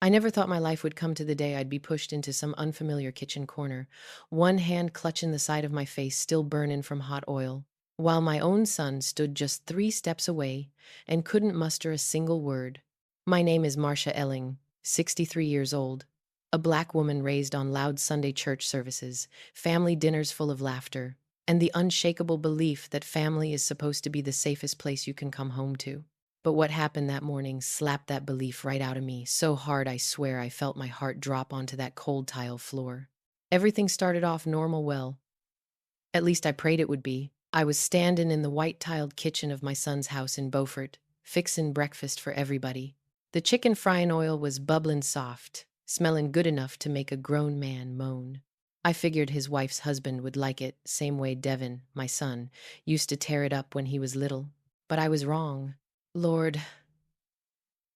I never thought my life would come to the day I'd be pushed into some unfamiliar kitchen corner, one hand clutching the side of my face still burning from hot oil, while my own son stood just 3 steps away and couldn't muster a single word. My name is Marcia Elling, 63 years old, a black woman raised on loud Sunday church services, family dinners full of laughter, and the unshakable belief that family is supposed to be the safest place you can come home to. But what happened that morning slapped that belief right out of me, so hard I swear I felt my heart drop onto that cold tile floor. Everything started off normal well. At least I prayed it would be. I was standing in the white-tiled kitchen of my son's house in Beaufort, fixin' breakfast for everybody. The chicken frying oil was bubbling soft, smelling good enough to make a grown man moan. I figured his wife's husband would like it, same way Devin, my son, used to tear it up when he was little. But I was wrong. Lord,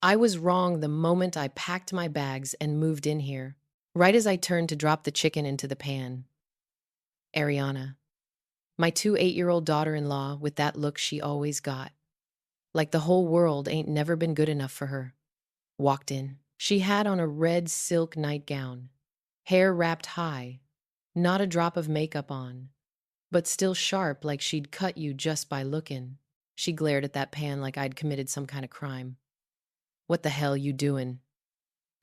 I was wrong the moment I packed my bags and moved in here. Right as I turned to drop the chicken into the pan, Ariana, my 2 8-year-old daughter-in-law with that look she always got, like the whole world ain't never been good enough for her, walked in. She had on a red silk nightgown, hair wrapped high, not a drop of makeup on, but still sharp like she'd cut you just by looking. She glared at that pan like I'd committed some kind of crime. "What the hell you doing?"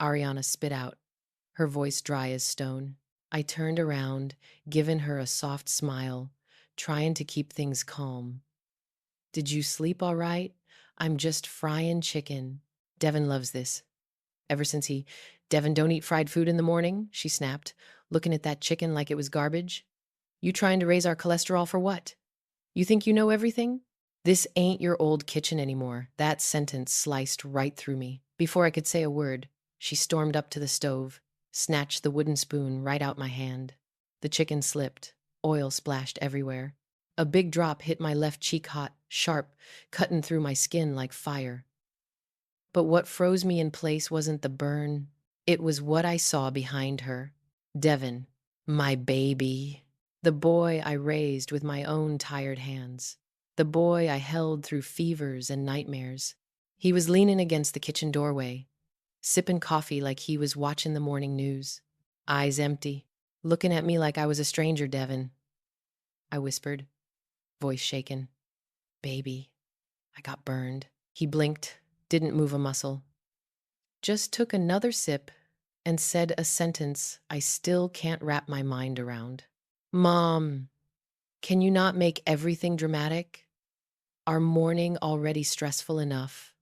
Ariana spit out, her voice dry as stone. I turned around, giving her a soft smile, trying to keep things calm. "Did you sleep all right? I'm just frying chicken. Devin loves this. Ever since Devin don't eat fried food in the morning," she snapped, looking at that chicken like it was garbage. "You trying to raise our cholesterol for what? You think you know everything? This ain't your old kitchen anymore." That sentence sliced right through me. Before I could say a word, she stormed up to the stove, snatched the wooden spoon right out my hand. The chicken slipped, oil splashed everywhere. A big drop hit my left cheek hot, sharp, cutting through my skin like fire. But what froze me in place wasn't the burn. It was what I saw behind her. Devin, my baby. The boy I raised with my own tired hands. The boy I held through fevers and nightmares. He was leaning against the kitchen doorway, sipping coffee like he was watching the morning news. Eyes empty, looking at me like I was a stranger. "Devin," I whispered, voice shaken. "Baby, I got burned." He blinked, didn't move a muscle, just took another sip and said a sentence I still can't wrap my mind around. "Mom, can you not make everything dramatic? Our morning already stressful enough.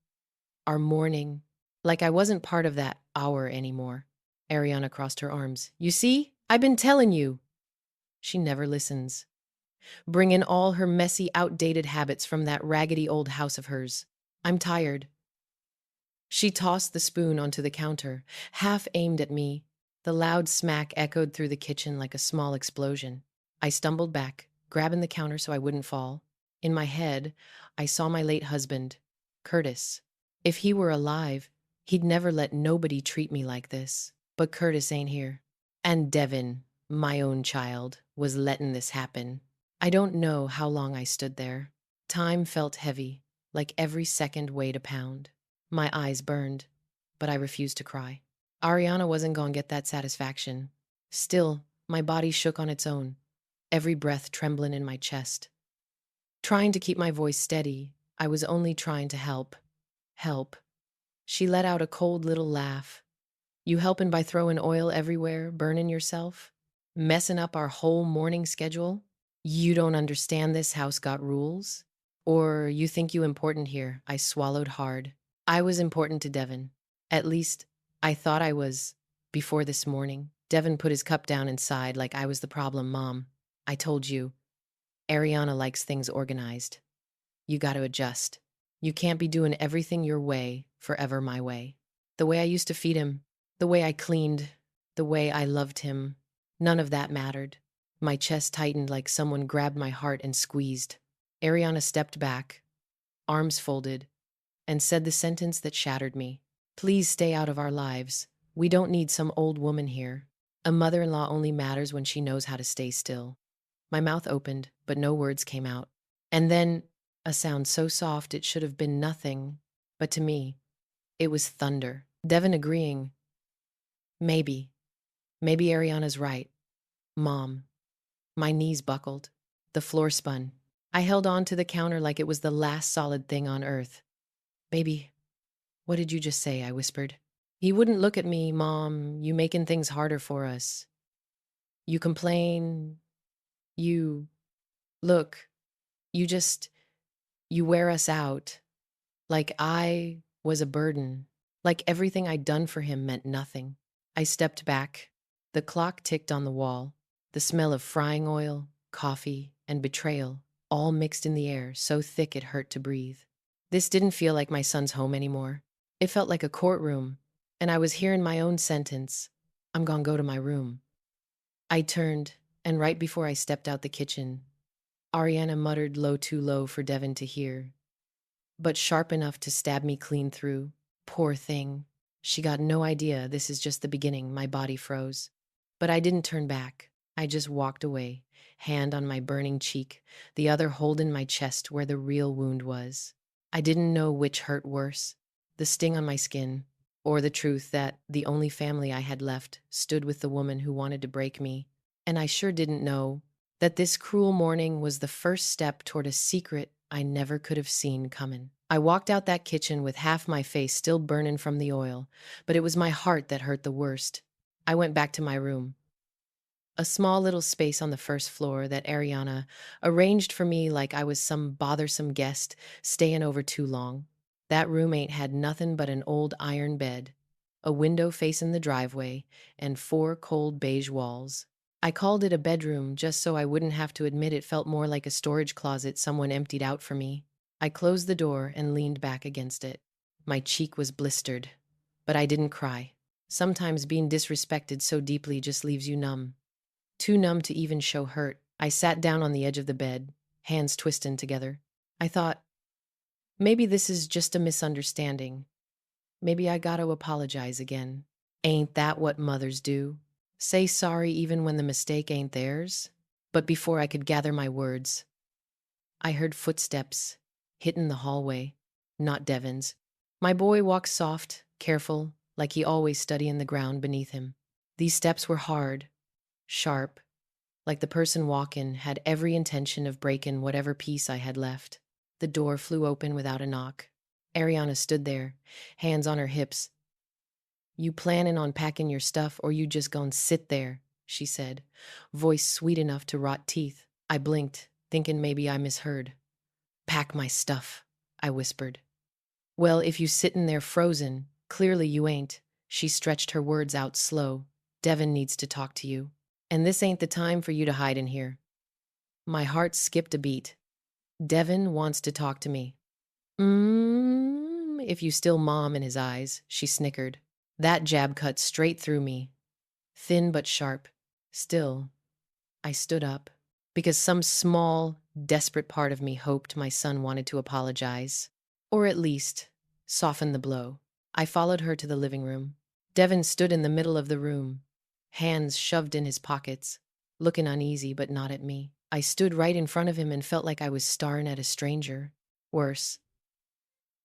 Our morning." Like I wasn't part of that hour anymore. Ariana crossed her arms. "You see? I've been telling you." She never listens. Bringing all her messy, outdated habits from that raggedy old house of hers. "I'm tired." She tossed the spoon onto the counter, half aimed at me. The loud smack echoed through the kitchen like a small explosion. I stumbled back, grabbing the counter so I wouldn't fall. In my head, I saw my late husband, Curtis. If he were alive, he'd never let nobody treat me like this. But Curtis ain't here. And Devin, my own child, was letting this happen. I don't know how long I stood there. Time felt heavy, like every second weighed a pound. My eyes burned, but I refused to cry. Ariana wasn't gonna get that satisfaction. Still, my body shook on its own, every breath trembling in my chest. Trying to keep my voice steady, I was only trying to help. Help. She let out a cold little laugh. "You helping by throwing oil everywhere, burning yourself? Messing up our whole morning schedule? You don't understand this house got rules? Or you think you important here?" I swallowed hard. I was important to Devin. At least, I thought I was, before this morning. Devin put his cup down and sighed like I was the problem. "Mom, I told you, Ariana likes things organized. You gotta adjust. You can't be doing everything your way, forever my way. The way I used to feed him, the way I cleaned, the way I loved him, none of that mattered." My chest tightened like someone grabbed my heart and squeezed. Ariana stepped back, arms folded, and said the sentence that shattered me. "Please stay out of our lives. We don't need some old woman here. A mother-in-law only matters when she knows how to stay still." My mouth opened, but no words came out. And then, a sound so soft it should have been nothing, but to me, it was thunder. Devin agreeing, Maybe. Maybe Ariana's right. Mom. My knees buckled. The floor spun. I held on to the counter like it was the last solid thing on earth. Baby, what did you just say? I whispered. He wouldn't look at me. Mom, you making things harder for us. You complain. You look. You just, you wear us out. Like I was a burden. Like everything I'd done for him meant nothing. I stepped back. The clock ticked on the wall. The smell of frying oil, coffee, and betrayal all mixed in the air, so thick it hurt to breathe. This didn't feel like my son's home anymore. It felt like a courtroom, and I was hearing my own sentence. I'm gonna go to my room. I turned, and right before I stepped out the kitchen, Ariana muttered low, too low for Devin to hear, but sharp enough to stab me clean through. Poor thing. She got no idea this is just the beginning. My body froze. But I didn't turn back. I just walked away, hand on my burning cheek, the other holding my chest where the real wound was. I didn't know which hurt worse, the sting on my skin, or the truth that the only family I had left stood with the woman who wanted to break me. And I sure didn't know that this cruel morning was the first step toward a secret I never could have seen coming. I walked out that kitchen with half my face still burning from the oil, but it was my heart that hurt the worst. I went back to my room, a small little space on the first floor that Ariana arranged for me like I was some bothersome guest staying over too long. That room ain't had nothing but an old iron bed, a window facing the driveway, and four cold beige walls. I called it a bedroom just so I wouldn't have to admit it felt more like a storage closet someone emptied out for me. I closed the door and leaned back against it. My cheek was blistered, but I didn't cry. Sometimes being disrespected so deeply just leaves you numb. Too numb to even show hurt. I sat down on the edge of the bed, hands twisting together. I thought, maybe this is just a misunderstanding. Maybe I gotta apologize again. Ain't that what mothers do? Say sorry even when the mistake ain't theirs? But before I could gather my words, I heard footsteps hitting the hallway, not Devin's. My boy walked soft, careful, like he always studying the ground beneath him. These steps were hard, sharp, like the person walking had every intention of breaking whatever peace I had left. The door flew open without a knock. Ariana stood there, hands on her hips. You planning on packing your stuff or you just gon' sit there? She said, voice sweet enough to rot teeth. I blinked, thinking maybe I misheard. Pack my stuff, I whispered. Well, if you sittin' there frozen, clearly you ain't. She stretched her words out slow. Devin needs to talk to you. And this ain't the time for you to hide in here. My heart skipped a beat. Devin wants to talk to me. If you still mom in his eyes, she snickered. That jab cut straight through me. Thin but sharp. Still, I stood up. Because some small, desperate part of me hoped my son wanted to apologize. Or at least, soften the blow. I followed her to the living room. Devin stood in the middle of the room, hands shoved in his pockets, looking uneasy but not at me. I stood right in front of him and felt like I was staring at a stranger. Worse,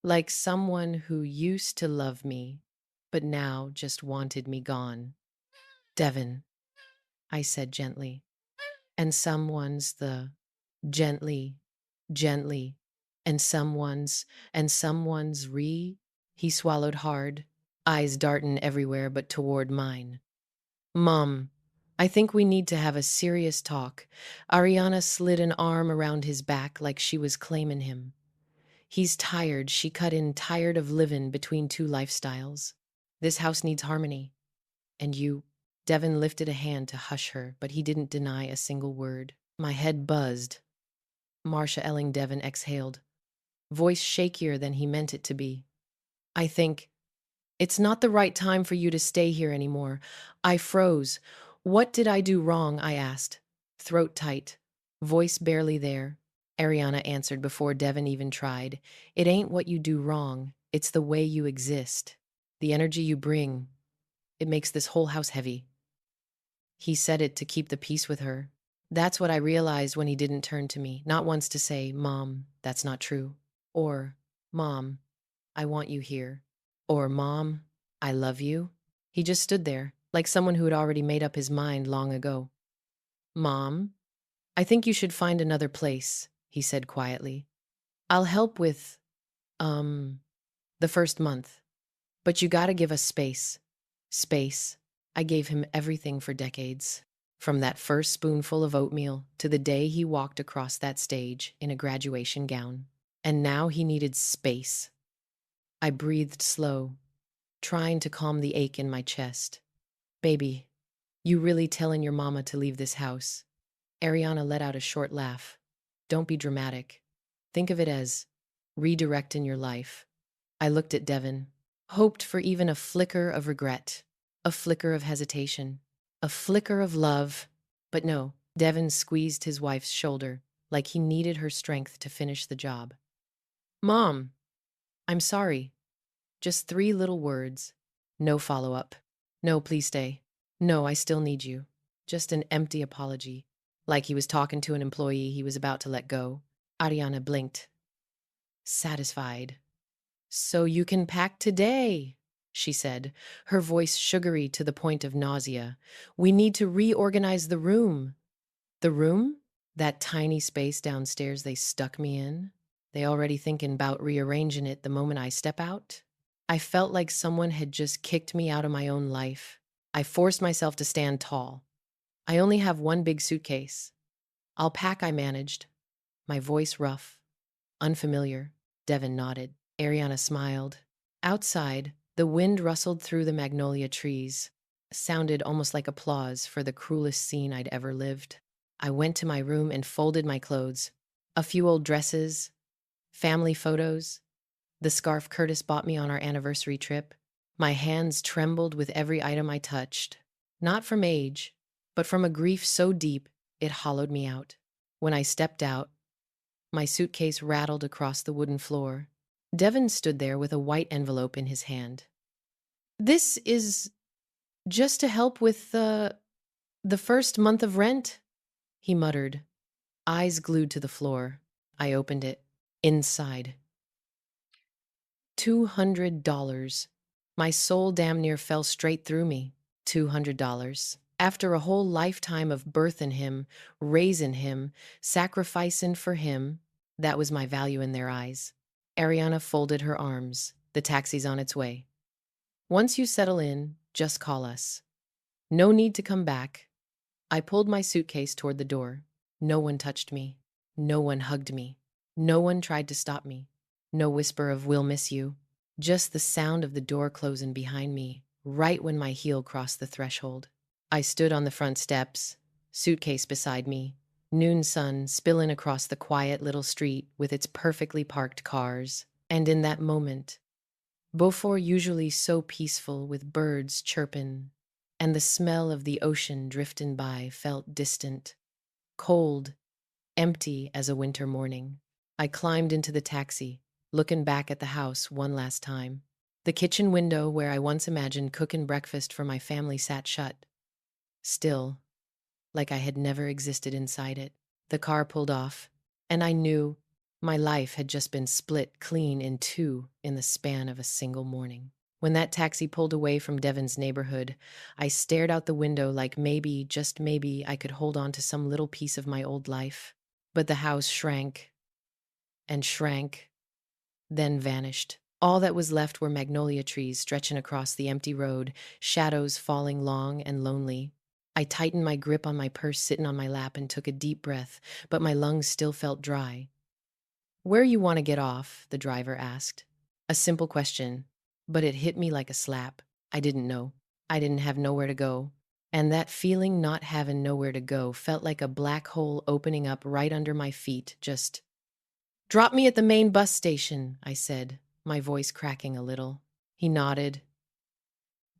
like someone who used to love me, but now just wanted me gone. Devin, I said gently. And someone's the gently, gently, and someone's re. He swallowed hard, eyes darting everywhere but toward mine. Mom, I think we need to have a serious talk. Ariana slid an arm around his back like she was claiming him. He's tired, she cut in, tired of living between two lifestyles. This house needs harmony. And you, Devin lifted a hand to hush her, but he didn't deny a single word. My head buzzed. Marcia Elling Devin exhaled, voice shakier than he meant it to be. I think it's not the right time for you to stay here anymore. I froze. What did I do wrong? I asked, throat tight, voice barely there. Ariana answered before Devin even tried. It ain't what you do wrong. It's the way you exist. The energy you bring. It makes this whole house heavy. He said it to keep the peace with her. That's what I realized when he didn't turn to me, not once to say, Mom, that's not true. Or, Mom, I want you here. Or, Mom, I love you. He just stood there, like someone who had already made up his mind long ago. "Mom, I think you should find another place," he said quietly. "I'll help with, um, the first month. But you gotta give us space." Space. I gave him everything for decades. From that first spoonful of oatmeal to the day he walked across that stage in a graduation gown. And now he needed space. I breathed slow, trying to calm the ache in my chest. "Baby, you really telling your mama to leave this house?" Ariana let out a short laugh. "Don't be dramatic. Think of it as redirect in your life." I looked at Devon, hoped for even a flicker of regret, a flicker of hesitation, a flicker of love. But no, Devon squeezed his wife's shoulder like he needed her strength to finish the job. "Mom, I'm sorry." Just 3 little words. No follow-up. "No, please stay." "No, I still need you." Just an empty apology, like he was talking to an employee he was about to let go. Ariana blinked, satisfied. "So you can pack today," she said, her voice sugary to the point of nausea. "We need to reorganize the room." The room? That tiny space downstairs they stuck me in? They already thinking about rearranging it the moment I step out? I felt like someone had just kicked me out of my own life. I forced myself to stand tall. "I only have one big suitcase. I'll pack," I managed, my voice rough, unfamiliar. Devon nodded. Ariana smiled. Outside, the wind rustled through the magnolia trees, sounded almost like applause for the cruelest scene I'd ever lived. I went to my room and folded my clothes. A few old dresses, family photos, the scarf Curtis bought me on our anniversary trip. My hands trembled with every item I touched, not from age, but from a grief so deep it hollowed me out. When I stepped out, my suitcase rattled across the wooden floor. Devon stood there with a white envelope in his hand. "This is just to help with the first month of rent," he muttered, eyes glued to the floor. I opened it. Inside, $200. My soul damn near fell straight through me. $200. After a whole lifetime of birthin' him, raisin' him, sacrificin' for him, that was my value in their eyes. Ariana folded her arms. "The taxi's on its way. Once you settle in, just call us. No need to come back." I pulled my suitcase toward the door. No one touched me. No one hugged me. No one tried to stop me. No whisper of "we'll miss you." Just the sound of the door closing behind me, right when my heel crossed the threshold. I stood on the front steps, suitcase beside me, noon sun spilling across the quiet little street with its perfectly parked cars. And in that moment, Beaufort usually so peaceful with birds chirpin', and the smell of the ocean driftin' by felt distant, cold, empty as a winter morning. I climbed into the taxi, looking back at the house one last time. The kitchen window where I once imagined cooking breakfast for my family sat shut, still, like I had never existed inside it. The car pulled off, and I knew my life had just been split clean in two in the span of a single morning. When that taxi pulled away from Devon's neighborhood, I stared out the window like maybe, just maybe, I could hold on to some little piece of my old life. But the house shrank and shrank, then vanished. All that was left were magnolia trees stretching across the empty road, shadows falling long and lonely. I tightened my grip on my purse sitting on my lap and took a deep breath, but my lungs still felt dry. "Where you want to get off?" the driver asked. A simple question, but it hit me like a slap. I didn't know. I didn't have nowhere to go. And that feeling not having nowhere to go felt like a black hole opening up right under my feet. Just "Drop me at the main bus station," I said, my voice cracking a little. He nodded.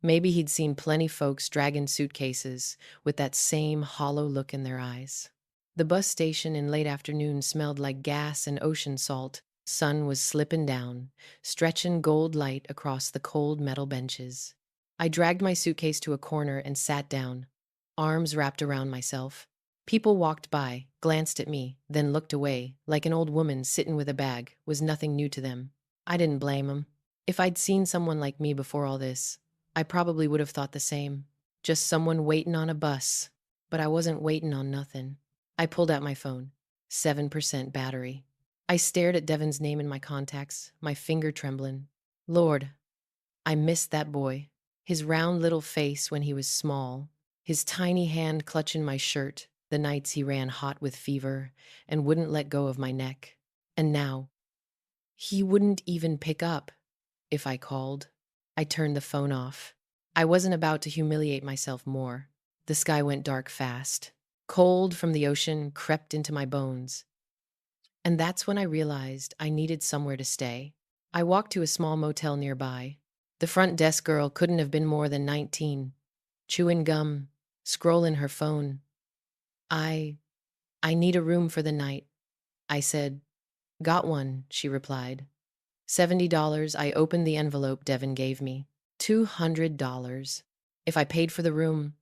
Maybe he'd seen plenty folks dragging suitcases with that same hollow look in their eyes. The bus station in late afternoon smelled like gas and ocean salt. Sun was slipping down, stretching gold light across the cold metal benches. I dragged my suitcase to a corner and sat down, arms wrapped around myself. People walked by, glanced at me, then looked away, like an old woman sitting with a bag was nothing new to them. I didn't blame them. If I'd seen someone like me before all this, I probably would have thought the same. just someone waiting on a bus. But I wasn't waiting on nothing. I pulled out my phone. 7% battery. I stared at Devin's name in my contacts, my finger trembling. Lord, I missed that boy. His round little face when he was small, his tiny hand clutching my shirt, the nights he ran hot with fever and wouldn't let go of my neck. And now, he wouldn't even pick up if I called. I turned the phone off. I wasn't about to humiliate myself more. The sky went dark fast. Cold from the ocean crept into my bones. And that's when I realized I needed somewhere to stay. I walked to a small motel nearby. The front desk girl couldn't have been more than 19, chewing gum, scrolling her phone. I I need a room for the night, I said. Got one, she replied. $70. I opened the envelope Devin gave me. $200. If I paid for the room,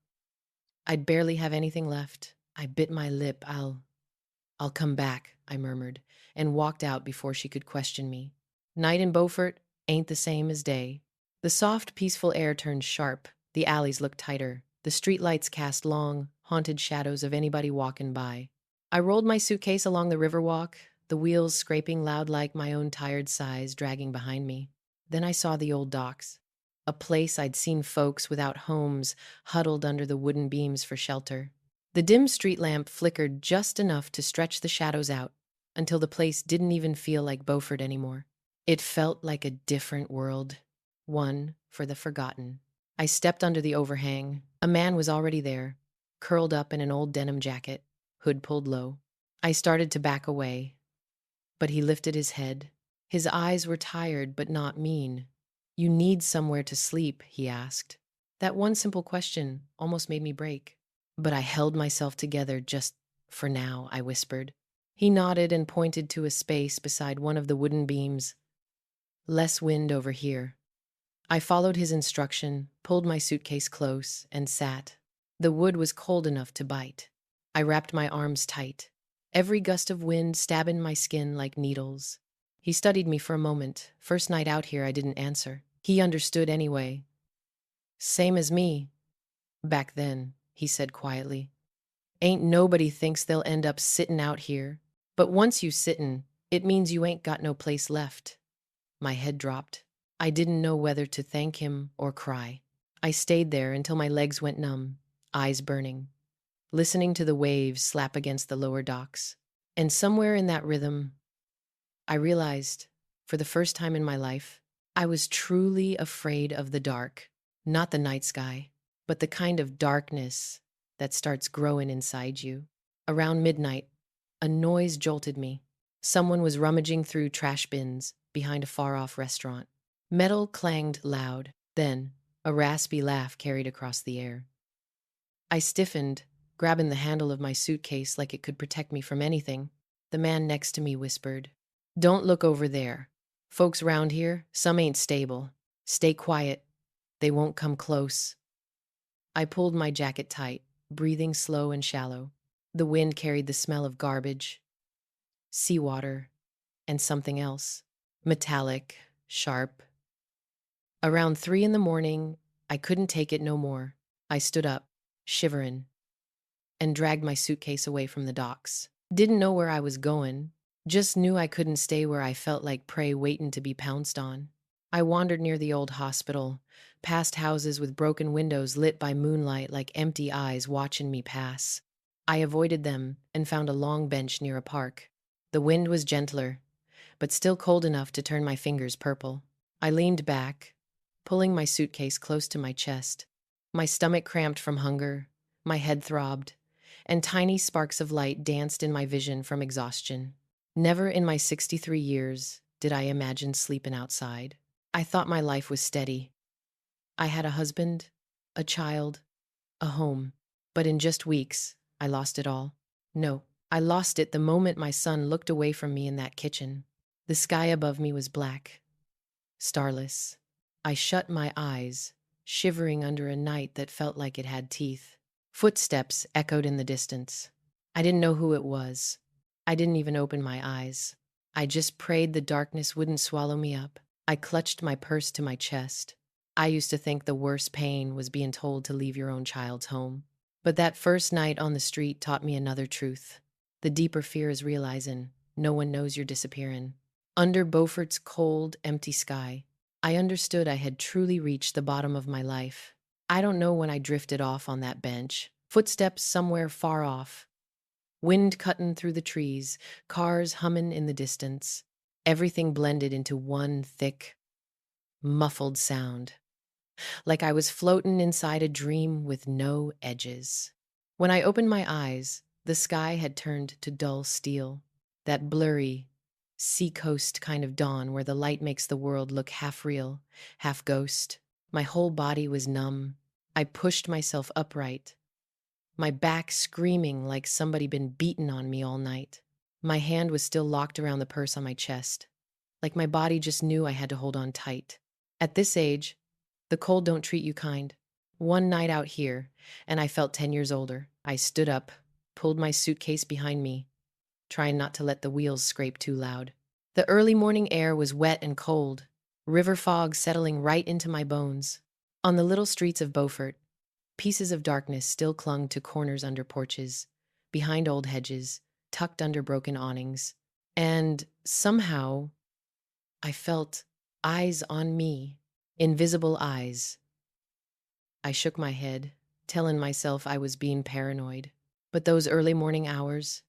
I'd barely have anything left. I bit my lip. I'll come back, I murmured, and walked out before she could question me. Night in Beaufort ain't the same as day. The soft, peaceful air turned sharp. The alleys looked tighter. The streetlights cast long, haunted shadows of anybody walking by. I rolled my suitcase along the riverwalk, the wheels scraping loud like my own tired sighs dragging behind me. Then I saw the old docks, a place I'd seen folks without homes huddled under the wooden beams for shelter. The dim street lamp flickered just enough to stretch the shadows out until the place didn't even feel like Beaufort anymore. It felt like a different world, one for the forgotten. I stepped under the overhang. A man was already there, curled up in an old denim jacket, hood pulled low. I started to back away, but he lifted his head. His eyes were tired but not mean. You need somewhere to sleep, he asked. That one simple question almost made me break. But I held myself together just for now, I whispered. He nodded and pointed to a space beside one of the wooden beams. Less wind over here. I followed his instruction, pulled my suitcase close, and sat. The wood was cold enough to bite. I wrapped my arms tight, every gust of wind stabbing my skin like needles. He studied me for a moment. First night out here, I didn't answer. He understood anyway. Same as me. Back then, he said quietly. Ain't nobody thinks they'll end up sittin' out here. But once you sittin', it means you ain't got no place left. My head dropped. I didn't know whether to thank him or cry. I stayed there until my legs went numb, eyes burning, listening to the waves slap against the lower docks. And somewhere in that rhythm, I realized, for the first time in my life, I was truly afraid of the dark. Not the night sky, but the kind of darkness that starts growing inside you. Around midnight, a noise jolted me. Someone was rummaging through trash bins behind a far-off restaurant. Metal clanged loud. Then, a raspy laugh carried across the air. I stiffened, grabbing the handle of my suitcase like it could protect me from anything. The man next to me whispered, Don't look over there. Folks round here, some ain't stable. Stay quiet. They won't come close. I pulled my jacket tight, breathing slow and shallow. The wind carried the smell of garbage, seawater, and something else. Metallic, sharp. Around 3 in the morning, I couldn't take it no more. I stood up, shivering, and dragged my suitcase away from the docks. Didn't know where I was going, just knew I couldn't stay where I felt like prey waiting to be pounced on. I wandered near the old hospital, past houses with broken windows lit by moonlight like empty eyes watching me pass. I avoided them and found a long bench near a park. The wind was gentler, but still cold enough to turn my fingers purple. I leaned back, pulling my suitcase close to my chest. My stomach cramped from hunger, my head throbbed, and tiny sparks of light danced in my vision from exhaustion. Never in my 63 years did I imagine sleeping outside. I thought my life was steady. I had a husband, a child, a home. But in just weeks, I lost it all. No, I lost it the moment my son looked away from me in that kitchen. The sky above me was black, starless. I shut my eyes, shivering under a night that felt like it had teeth. Footsteps echoed in the distance. I didn't know who it was. I didn't even open my eyes. I just prayed the darkness wouldn't swallow me up. I clutched my purse to my chest. I used to think the worst pain was being told to leave your own child's home. But that first night on the street taught me another truth. The deeper fear is realizing no one knows you're disappearing. Under Beaufort's cold, empty sky, I understood I had truly reached the bottom of my life. I don't know when I drifted off on that bench. Footsteps somewhere far off. Wind cutting through the trees, cars humming in the distance. Everything blended into one thick, muffled sound, like I was floating inside a dream with no edges. When I opened my eyes, the sky had turned to dull steel, that blurry, seacoast kind of dawn where the light makes the world look half real, half ghost. My whole body was numb. I pushed myself upright, my back screaming like somebody been beating on me all night. My hand was still locked around the purse on my chest, like my body just knew I had to hold on tight. At this age, the cold don't treat you kind. One night out here, and I felt 10 years older. I stood up, pulled my suitcase behind me, trying not to let the wheels scrape too loud. The early morning air was wet and cold, river fog settling right into my bones. On the little streets of Beaufort, pieces of darkness still clung to corners under porches, behind old hedges, tucked under broken awnings. And somehow, I felt eyes on me, invisible eyes. I shook my head, telling myself I was being paranoid. But those early morning hours,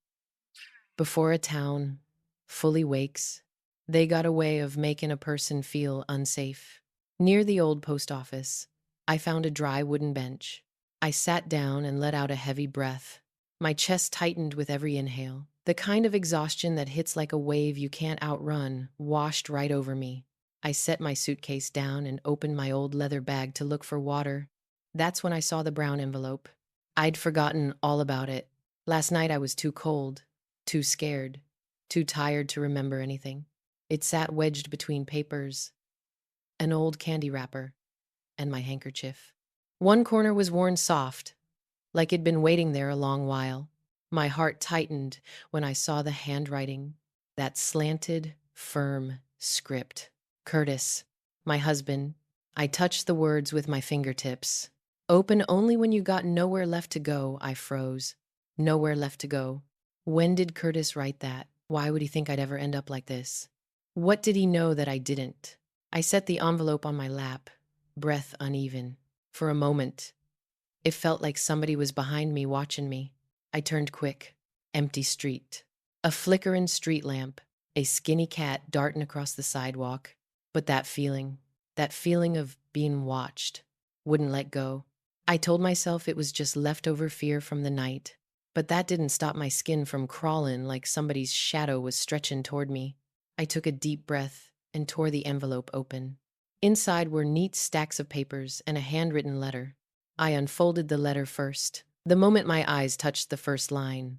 before a town fully wakes, they got a way of making a person feel unsafe. Near the old post office, I found a dry wooden bench. I sat down and let out a heavy breath. My chest tightened with every inhale. The kind of exhaustion that hits like a wave you can't outrun washed right over me. I set my suitcase down and opened my old leather bag to look for water. That's when I saw the brown envelope. I'd forgotten all about it. Last night I was too cold, too scared, too tired to remember anything. It sat wedged between papers, an old candy wrapper, and my handkerchief. One corner was worn soft, like it'd been waiting there a long while. My heart tightened when I saw the handwriting, that slanted, firm script. Curtis, my husband. I touched the words with my fingertips. Open only when you got nowhere left to go, I froze. Nowhere left to go. When did Curtis write that? Why would he think I'd ever end up like this? What did he know that I didn't? I set the envelope on my lap, breath uneven. For a moment, it felt like somebody was behind me watching me. I turned quick. Empty street. A flickering street lamp. A skinny cat darting across the sidewalk. But that feeling of being watched, wouldn't let go. I told myself it was just leftover fear from the night. But that didn't stop my skin from crawling like somebody's shadow was stretching toward me. I took a deep breath and tore the envelope open. Inside were neat stacks of papers and a handwritten letter. I unfolded the letter first. The moment my eyes touched the first line,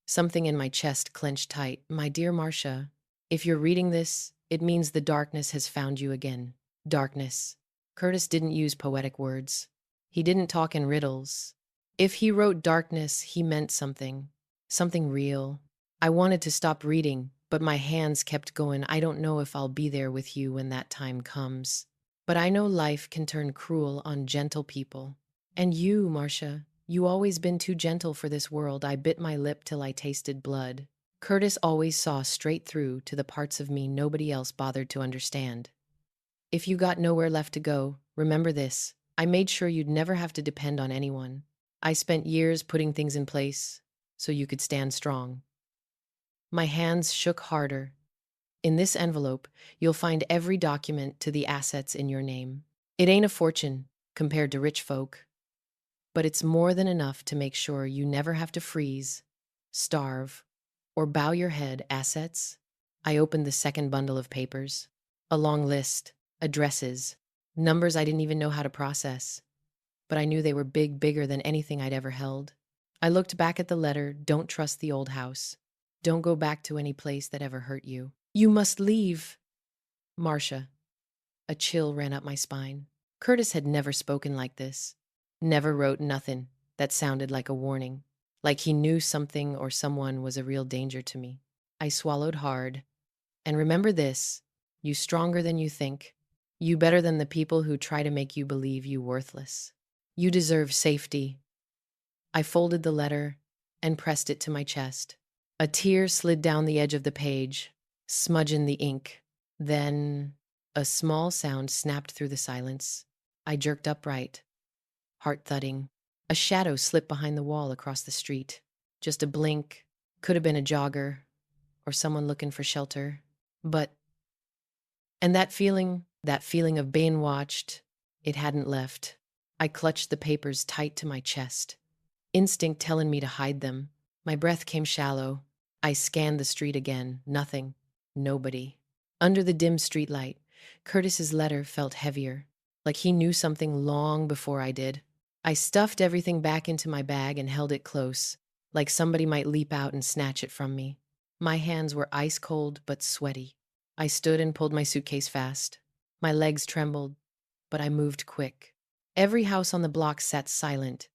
something in my chest clenched tight. My dear Marcia, if you're reading this, it means the darkness has found you again. Darkness. Curtis didn't use poetic words. He didn't talk in riddles. If he wrote darkness, he meant something. Something real. I wanted to stop reading, but my hands kept going. I don't know if I'll be there with you when that time comes. But I know life can turn cruel on gentle people. And you, Marcia, you always been too gentle for this world. I bit my lip till I tasted blood. Curtis always saw straight through to the parts of me nobody else bothered to understand. If you got nowhere left to go, remember this. I made sure you'd never have to depend on anyone. I spent years putting things in place so you could stand strong. My hands shook harder. In this envelope, you'll find every document to the assets in your name. It ain't a fortune compared to rich folk, but it's more than enough to make sure you never have to freeze, starve, or bow your head. Assets? I opened the second bundle of papers. A long list, addresses, numbers I didn't even know how to process, but I knew they were bigger than anything I'd ever held. I looked back at the letter. Don't trust the old house. Don't go back to any place that ever hurt you. You must leave. Marcia. A chill ran up my spine. Curtis had never spoken like this. Never wrote nothing that sounded like a warning. Like he knew something or someone was a real danger to me. I swallowed hard. And remember this, you stronger than you think. You better than the people who try to make you believe you worthless. You deserve safety. I folded the letter and pressed it to my chest. A tear slid down the edge of the page, smudging the ink. Then a small sound snapped through the silence. I jerked upright, heart thudding. A shadow slipped behind the wall across the street. Just a blink. Could have been a jogger or someone looking for shelter. But, and that feeling of being watched, it hadn't left. I clutched the papers tight to my chest, instinct telling me to hide them. My breath came shallow. I scanned the street again. Nothing. Nobody. Under the dim streetlight, Curtis's letter felt heavier, like he knew something long before I did. I stuffed everything back into my bag and held it close, like somebody might leap out and snatch it from me. My hands were ice cold but sweaty. I stood and pulled my suitcase fast. My legs trembled, but I moved quick. Every house on the block sat silent,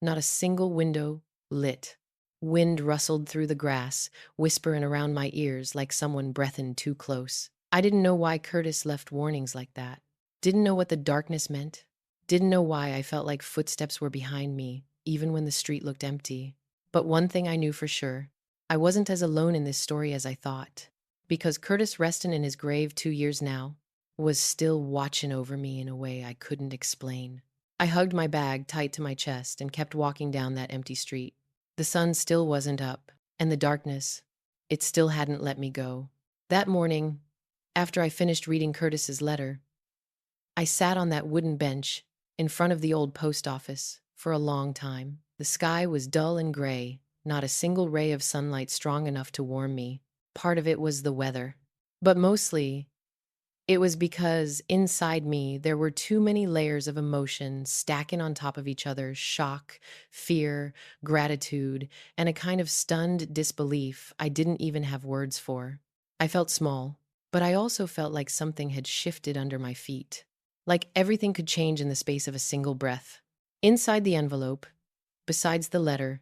not a single window lit. Wind rustled through the grass, whispering around my ears like someone breathing too close. I didn't know why Curtis left warnings like that. Didn't know what the darkness meant. Didn't know why I felt like footsteps were behind me, even when the street looked empty. But one thing I knew for sure, I wasn't as alone in this story as I thought. Because Curtis, resting in his grave 2 years now, was still watching over me in a way I couldn't explain. I hugged my bag tight to my chest and kept walking down that empty street. The sun still wasn't up, and the darkness, it still hadn't let me go. That morning, after I finished reading Curtis's letter, I sat on that wooden bench in front of the old post office for a long time. The sky was dull and gray, not a single ray of sunlight strong enough to warm me. Part of it was the weather, but mostly it was because inside me there were too many layers of emotion stacking on top of each other: shock, fear, gratitude, and a kind of stunned disbelief I didn't even have words for. I felt small, but I also felt like something had shifted under my feet. Like everything could change in the space of a single breath. Inside the envelope, besides the letter,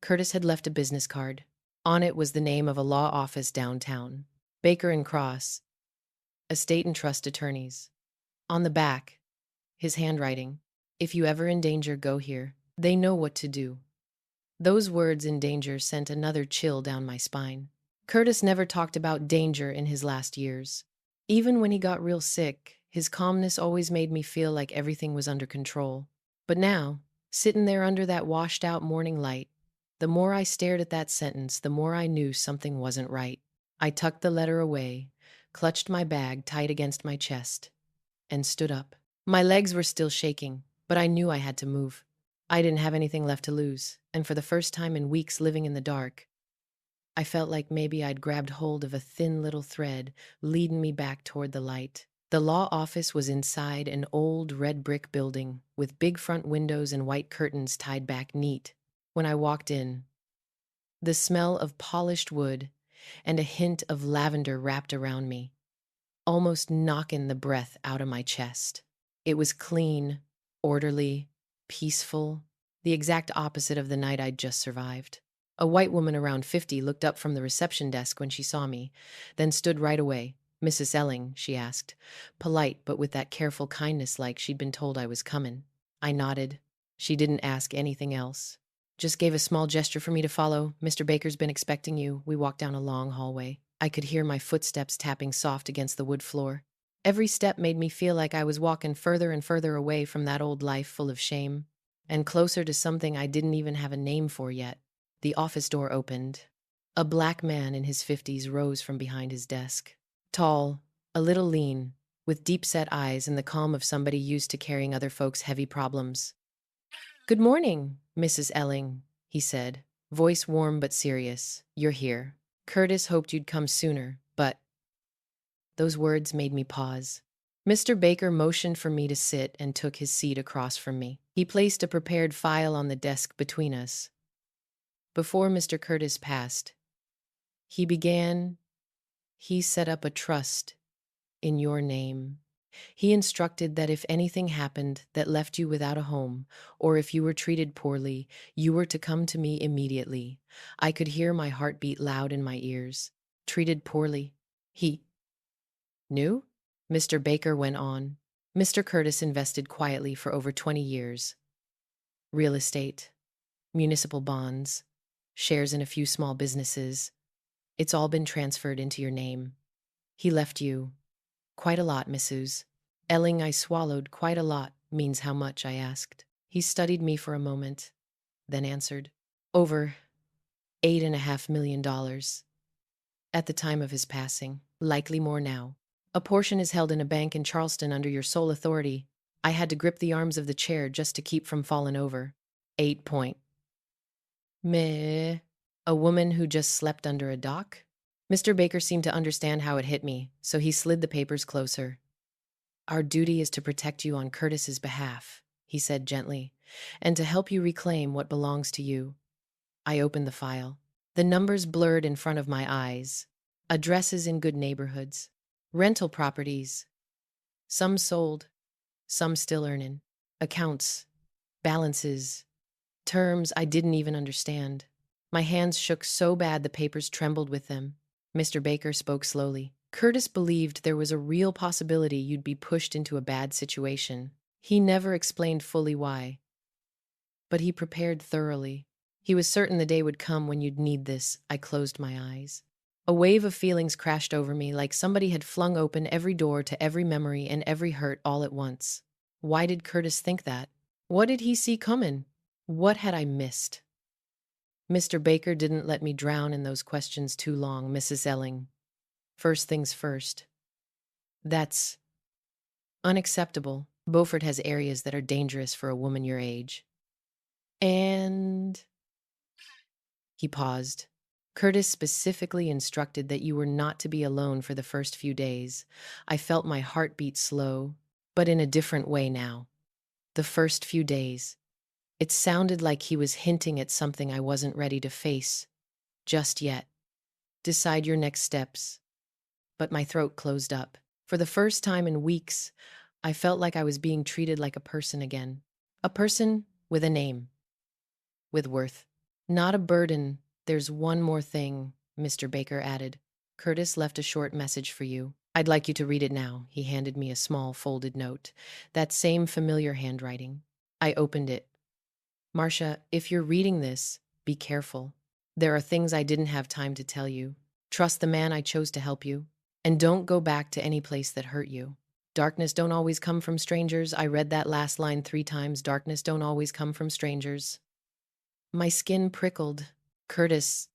Curtis had left a business card. On it was the name of a law office downtown, Baker and Cross, Estate and Trust Attorneys. On the back, his handwriting: "If you ever in danger, go here. They know what to do." Those words, in danger, sent another chill down my spine. Curtis never talked about danger in his last years. Even when he got real sick, his calmness always made me feel like everything was under control. But now, sitting there under that washed out morning light, the more I stared at that sentence, the more I knew something wasn't right. I tucked the letter away, clutched my bag tight against my chest, and stood up. My legs were still shaking, but I knew I had to move. I didn't have anything left to lose, and for the first time in weeks living in the dark, I felt like maybe I'd grabbed hold of a thin little thread, leading me back toward the light. The law office was inside an old red brick building with big front windows and white curtains tied back neat. When I walked in, the smell of polished wood and a hint of lavender wrapped around me, almost knocking the breath out of my chest. It was clean, orderly, peaceful, the exact opposite of the night I'd just survived. A white woman around 50 looked up from the reception desk when she saw me, then stood right away. "Mrs. Elling," she asked, polite but with that careful kindness like she'd been told I was coming. I nodded. She didn't ask anything else. Just gave a small gesture for me to follow. "Mr. Baker's been expecting you." We walked down a long hallway. I could hear my footsteps tapping soft against the wood floor. Every step made me feel like I was walking further and further away from that old life full of shame, and closer to something I didn't even have a name for yet. The office door opened. A black man in his 50s rose from behind his desk. Tall, a little lean, with deep-set eyes and the calm of somebody used to carrying other folks' heavy problems. "Good morning, Mrs. Elling," he said, voice warm but serious. "You're here. Curtis hoped you'd come sooner, but—" Those words made me pause. Mr. Baker motioned for me to sit and took his seat across from me. He placed a prepared file on the desk between us. Before Mr. Curtis passed, he began, "He set up a trust in your name. He instructed that if anything happened that left you without a home, or if you were treated poorly, you were to come to me immediately." I could hear my heart beat loud in my ears. Treated poorly. He knew? Mr. Baker went on. Mr. Curtis invested quietly for over 20 years. Real estate, municipal bonds, shares in a few small businesses. It's all been transferred into your name. He left you quite a lot, Mrs. Elling. I swallowed. Quite a lot means how much, I asked. He studied me for a moment, then answered. Over $8.5 million. At the time of his passing, likely more now. A portion is held in a bank in Charleston under your sole authority. I had to grip the arms of the chair just to keep from falling over. 8 point. Meh. A woman who just slept under a dock? Mr. Baker seemed to understand how it hit me, so he slid the papers closer. Our duty is to protect you on Curtis's behalf, he said gently, and to help you reclaim what belongs to you. I opened the file. The numbers blurred in front of my eyes. Addresses in good neighborhoods. Rental properties. Some sold, some still earning. Accounts, balances, terms I didn't even understand. My hands shook so bad the papers trembled with them. Mr. Baker spoke slowly. Curtis believed there was a real possibility you'd be pushed into a bad situation. He never explained fully why, but he prepared thoroughly. He was certain the day would come when you'd need this. I closed my eyes. A wave of feelings crashed over me, like somebody had flung open every door to every memory and every hurt all at once. Why did Curtis think that? What did he see coming? What had I missed? Mr. Baker didn't let me drown in those questions too long, Mrs. Elling. First things first. That's unacceptable. Beaufort has areas that are dangerous for a woman your age. And he paused. Curtis specifically instructed that you were not to be alone for the first few days. I felt my heart beat slow, but in a different way now. The first few days. It sounded like he was hinting at something I wasn't ready to face just yet. Decide your next steps. But my throat closed up. For the first time in weeks, I felt like I was being treated like a person again. A person with a name. With worth. Not a burden. There's one more thing, Mr. Baker added. Curtis left a short message for you. I'd like you to read it now. He handed me a small folded note. That same familiar handwriting. I opened it. Marcia, if you're reading this, be careful. There are things I didn't have time to tell you. Trust the man I chose to help you. And don't go back to any place that hurt you. Darkness don't always come from strangers. I read that last line 3 times. Darkness don't always come from strangers. My skin prickled. Curtis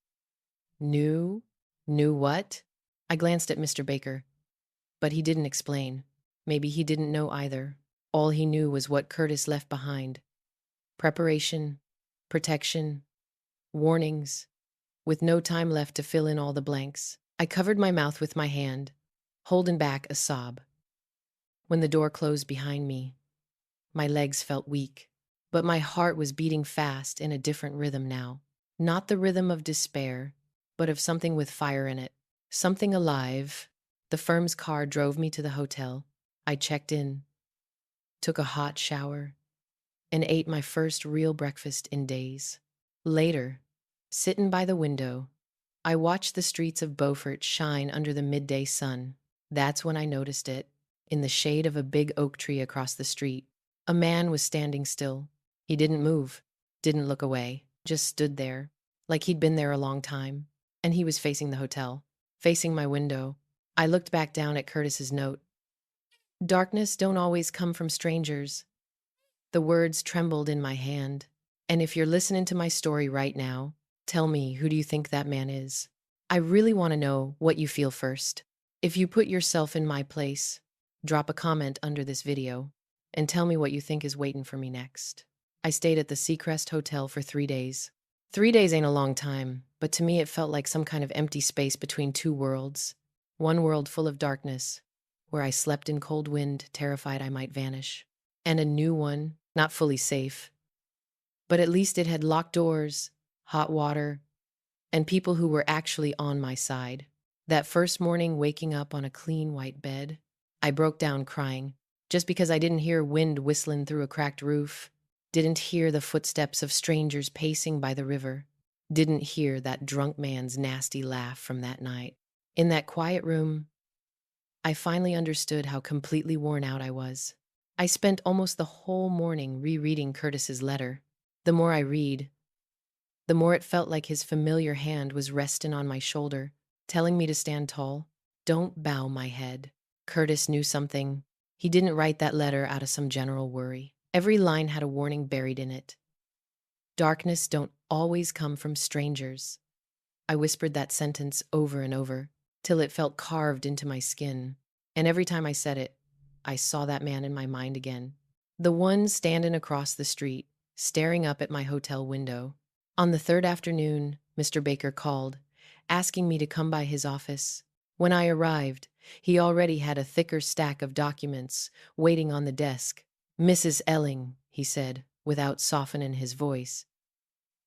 knew? Knew what? I glanced at Mr. Baker, but he didn't explain. Maybe he didn't know either. All he knew was what Curtis left behind. Preparation, protection, warnings, with no time left to fill in all the blanks. I covered my mouth with my hand, holding back a sob. When the door closed behind me, my legs felt weak, but my heart was beating fast in a different rhythm now. Not the rhythm of despair, but of something with fire in it. Something alive. The firm's car drove me to the hotel. I checked in, took a hot shower, and ate my first real breakfast in days. Later, sitting by the window, I watched the streets of Beaufort shine under the midday sun. That's when I noticed it. In the shade of a big oak tree across the street, a man was standing still. He didn't move, didn't look away, just stood there, like he'd been there a long time. And he was facing the hotel, facing my window. I looked back down at Curtis's note. Darkness don't always come from strangers. The words trembled in my hand. And if you're listening to my story right now, tell me, who do you think that man is? I really want to know what you feel first. If you put yourself in my place, drop a comment under this video and tell me what you think is waiting for me next. I stayed at the Seacrest Hotel for 3 days. 3 days ain't a long time, but to me it felt like some kind of empty space between two worlds. One world full of darkness, where I slept in cold wind, terrified I might vanish. And a new one, not fully safe, but at least it had locked doors, hot water, and people who were actually on my side. That first morning, waking up on a clean white bed, I broke down crying, just because I didn't hear wind whistling through a cracked roof, didn't hear the footsteps of strangers pacing by the river, didn't hear that drunk man's nasty laugh from that night. In that quiet room, I finally understood how completely worn out I was. I spent almost the whole morning rereading Curtis's letter. The more I read, the more it felt like his familiar hand was resting on my shoulder, telling me to stand tall. Don't bow my head. Curtis knew something. He didn't write that letter out of some general worry. Every line had a warning buried in it. Darkness don't always come from strangers. I whispered that sentence over and over, till it felt carved into my skin. And every time I said it, I saw that man in my mind again. The one standing across the street, staring up at my hotel window. On the third afternoon, Mr. Baker called, asking me to come by his office. When I arrived, he already had a thicker stack of documents waiting on the desk. "Mrs. Elling," he said, without softening his voice,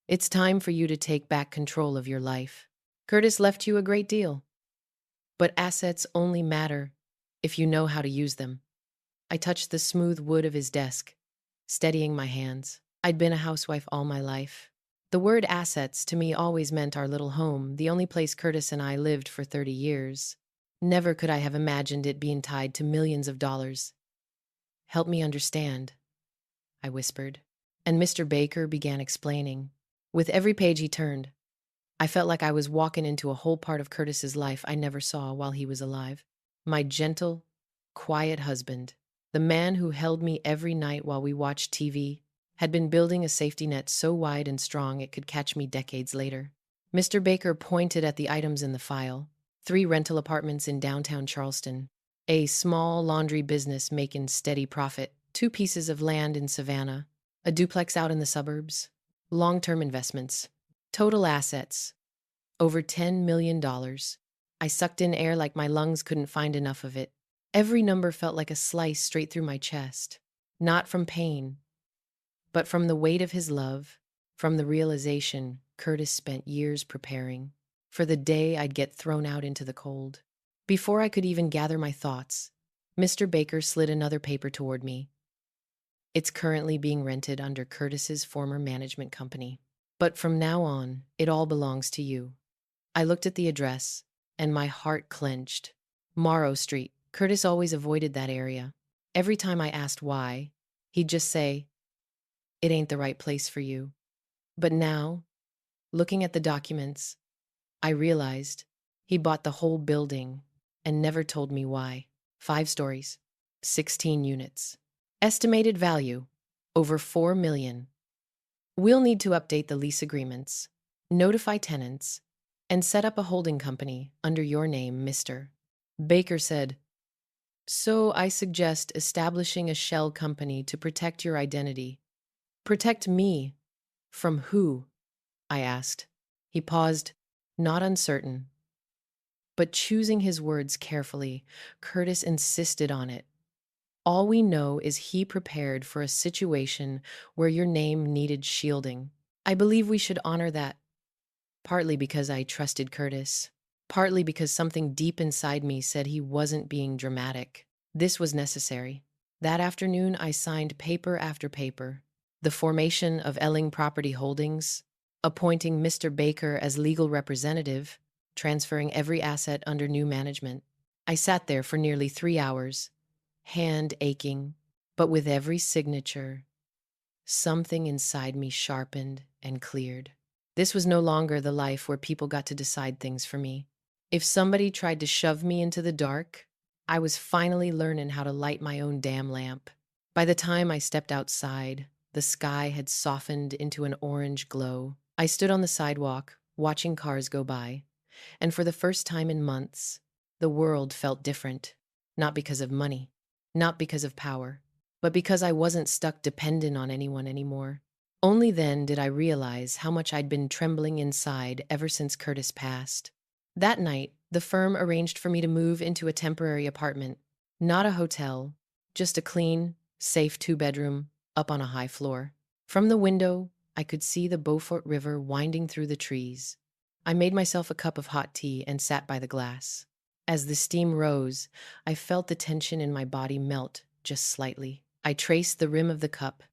"it's time for you to take back control of your life. Curtis left you a great deal, but assets only matter if you know how to use them." I touched the smooth wood of his desk, steadying my hands. I'd been a housewife all my life. The word assets to me always meant our little home, the only place Curtis and I lived for 30 years. Never could I have imagined it being tied to millions of dollars. "Help me understand," I whispered. And Mr. Baker began explaining. With every page he turned, I felt like I was walking into a whole part of Curtis's life I never saw while he was alive. My gentle, quiet husband, the man who held me every night while we watched TV, had been building a safety net so wide and strong it could catch me decades later. Mr. Baker pointed at the items in the file: 3 rental apartments in downtown Charleston, a small laundry business making steady profit, 2 pieces of land in Savannah, a duplex out in the suburbs, long-term investments, total assets, over $10 million. I sucked in air like my lungs couldn't find enough of it. Every number felt like a slice straight through my chest, not from pain, but from the weight of his love, from the realization Curtis spent years preparing for the day I'd get thrown out into the cold. Before I could even gather my thoughts, Mr. Baker slid another paper toward me. "It's currently being rented under Curtis's former management company, but from now on, it all belongs to you." I looked at the address, and my heart clenched. Morrow Street. Curtis always avoided that area. Every time I asked why, he'd just say, "It ain't the right place for you." But now, looking at the documents, I realized he bought the whole building and never told me why. 5 stories, 16 units. Estimated value, over $4 million. "We'll need to update the lease agreements, notify tenants, and set up a holding company under your name, Mr. Baker said. "So I suggest establishing a shell company to protect your identity." "Protect me? From who?" I asked. He paused, not uncertain, but choosing his words carefully. Curtis insisted on it. "All we know is he prepared for a situation where your name needed shielding. I believe we should honor that." Partly because I trusted Curtis, partly because something deep inside me said he wasn't being dramatic. This was necessary. That afternoon, I signed paper after paper. The formation of Elling Property Holdings, appointing Mr. Baker as legal representative, transferring every asset under new management. I sat there for nearly 3 hours, hand aching, but with every signature, something inside me sharpened and cleared. This was no longer the life where people got to decide things for me. If somebody tried to shove me into the dark, I was finally learning how to light my own damn lamp. By the time I stepped outside, the sky had softened into an orange glow. I stood on the sidewalk, watching cars go by, and for the first time in months, the world felt different. Not because of money, not because of power, but because I wasn't stuck dependent on anyone anymore. Only then did I realize how much I'd been trembling inside ever since Curtis passed. That night, the firm arranged for me to move into a temporary apartment. Not a hotel, just a clean, safe 2-bedroom up on a high floor. From the window, I could see the Beaufort River winding through the trees. I made myself a cup of hot tea and sat by the glass. As the steam rose, I felt the tension in my body melt just slightly. I traced the rim of the cup,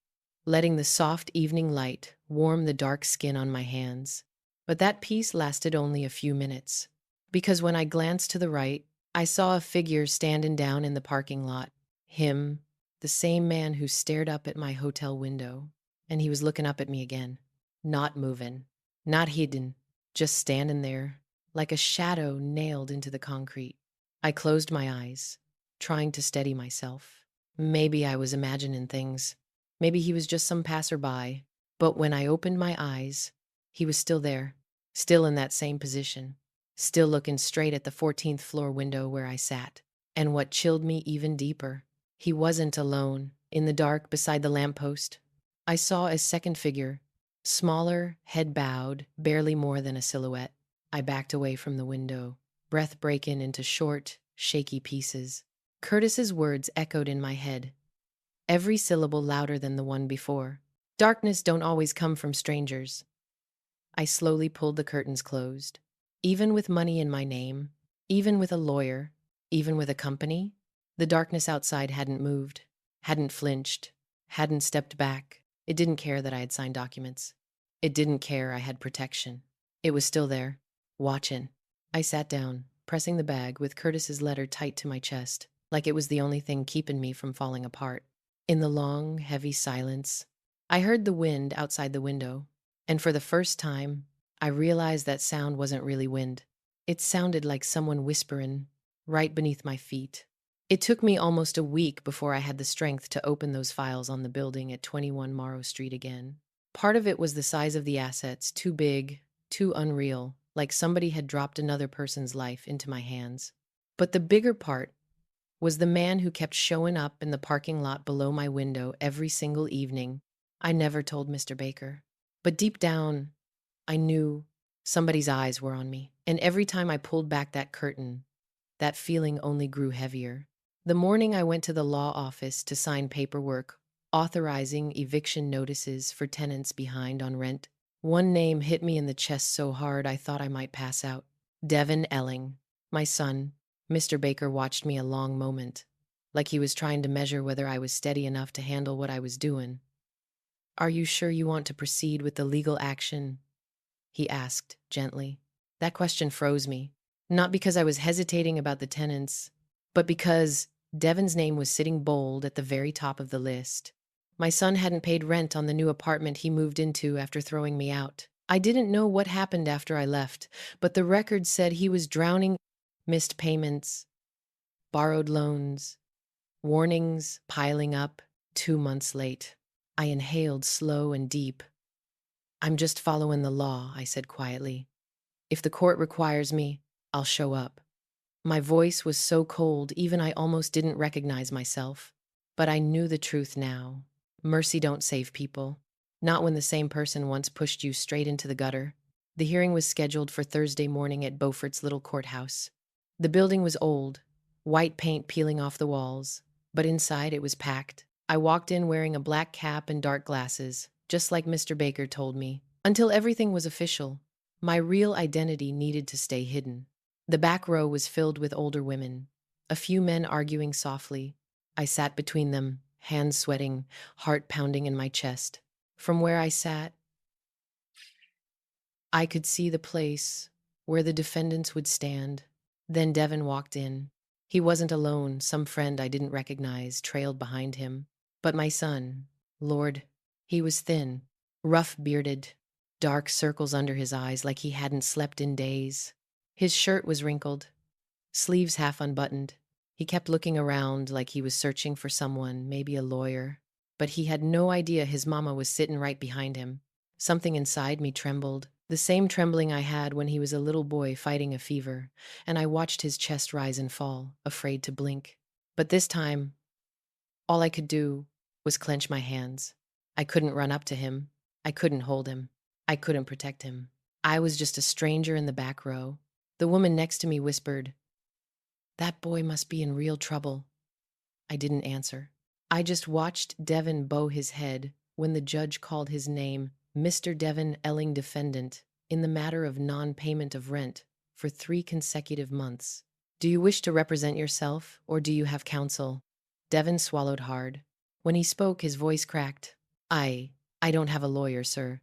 letting the soft evening light warm the dark skin on my hands. But that peace lasted only a few minutes, because when I glanced to the right, I saw a figure standing down in the parking lot. Him, the same man who stared up at my hotel window. And he was looking up at me again. Not moving, not hidden, just standing there, like a shadow nailed into the concrete. I closed my eyes, trying to steady myself. Maybe I was imagining things. Maybe he was just some passerby. But when I opened my eyes, he was still there, still in that same position, still looking straight at the 14th floor window where I sat. And what chilled me even deeper, he wasn't alone, in the dark beside the lamppost. I saw a second figure, smaller, head bowed, barely more than a silhouette. I backed away from the window, breath breaking into short, shaky pieces. Curtis's words echoed in my head, every syllable louder than the one before. Darkness don't always come from strangers. I slowly pulled the curtains closed. Even with money in my name, even with a lawyer, even with a company, the darkness outside hadn't moved, hadn't flinched, hadn't stepped back. It didn't care that I had signed documents. It didn't care I had protection. It was still there, watching. I sat down, pressing the bag with Curtis's letter tight to my chest, like it was the only thing keeping me from falling apart. In the long, heavy silence, I heard the wind outside the window, and for the first time, I realized that sound wasn't really wind. It sounded like someone whispering right beneath my feet. It took me almost a week before I had the strength to open those files on the building at 21 Morrow Street again. Part of it was the size of the assets, too big, too unreal, like somebody had dropped another person's life into my hands. But the bigger part was the man who kept showing up in the parking lot below my window every single evening. I never told Mr. Baker. But deep down, I knew somebody's eyes were on me. And every time I pulled back that curtain, that feeling only grew heavier. The morning I went to the law office to sign paperwork authorizing eviction notices for tenants behind on rent, one name hit me in the chest so hard I thought I might pass out. Devin Elling, my son. Mr. Baker watched me a long moment, like he was trying to measure whether I was steady enough to handle what I was doing. "Are you sure you want to proceed with the legal action?" he asked gently. That question froze me, not because I was hesitating about the tenants, but because Devin's name was sitting bold at the very top of the list. My son hadn't paid rent on the new apartment he moved into after throwing me out. I didn't know what happened after I left, but the record said he was drowning. Missed payments, borrowed loans, warnings piling up, 2 months late. I inhaled slow and deep. "I'm just following the law," I said quietly. "If the court requires me, I'll show up." My voice was so cold, even I almost didn't recognize myself. But I knew the truth now. Mercy don't save people. Not when the same person once pushed you straight into the gutter. The hearing was scheduled for Thursday morning at Beaufort's little courthouse. The building was old, white paint peeling off the walls, but inside it was packed. I walked in wearing a black cap and dark glasses, just like Mr. Baker told me. Until everything was official, my real identity needed to stay hidden. The back row was filled with older women, a few men arguing softly. I sat between them, hands sweating, heart pounding in my chest. From where I sat, I could see the place where the defendants would stand. Then Devin walked in. He wasn't alone. Some friend I didn't recognize trailed behind him. But my son, Lord, he was thin, rough-bearded, dark circles under his eyes like he hadn't slept in days. His shirt was wrinkled, sleeves half unbuttoned. He kept looking around like he was searching for someone, maybe a lawyer. But he had no idea his mama was sitting right behind him. Something inside me trembled, the same trembling I had when he was a little boy fighting a fever, and I watched his chest rise and fall, afraid to blink. But this time, all I could do was clench my hands. I couldn't run up to him. I couldn't hold him. I couldn't protect him. I was just a stranger in the back row. The woman next to me whispered, "That boy must be in real trouble." I didn't answer. I just watched Devin bow his head when the judge called his name, Mr. Devin Elling, defendant, in the matter of non-payment of rent for 3 consecutive months. "Do you wish to represent yourself, or do you have counsel?" Devin swallowed hard. When he spoke, his voice cracked. I don't have a lawyer, sir."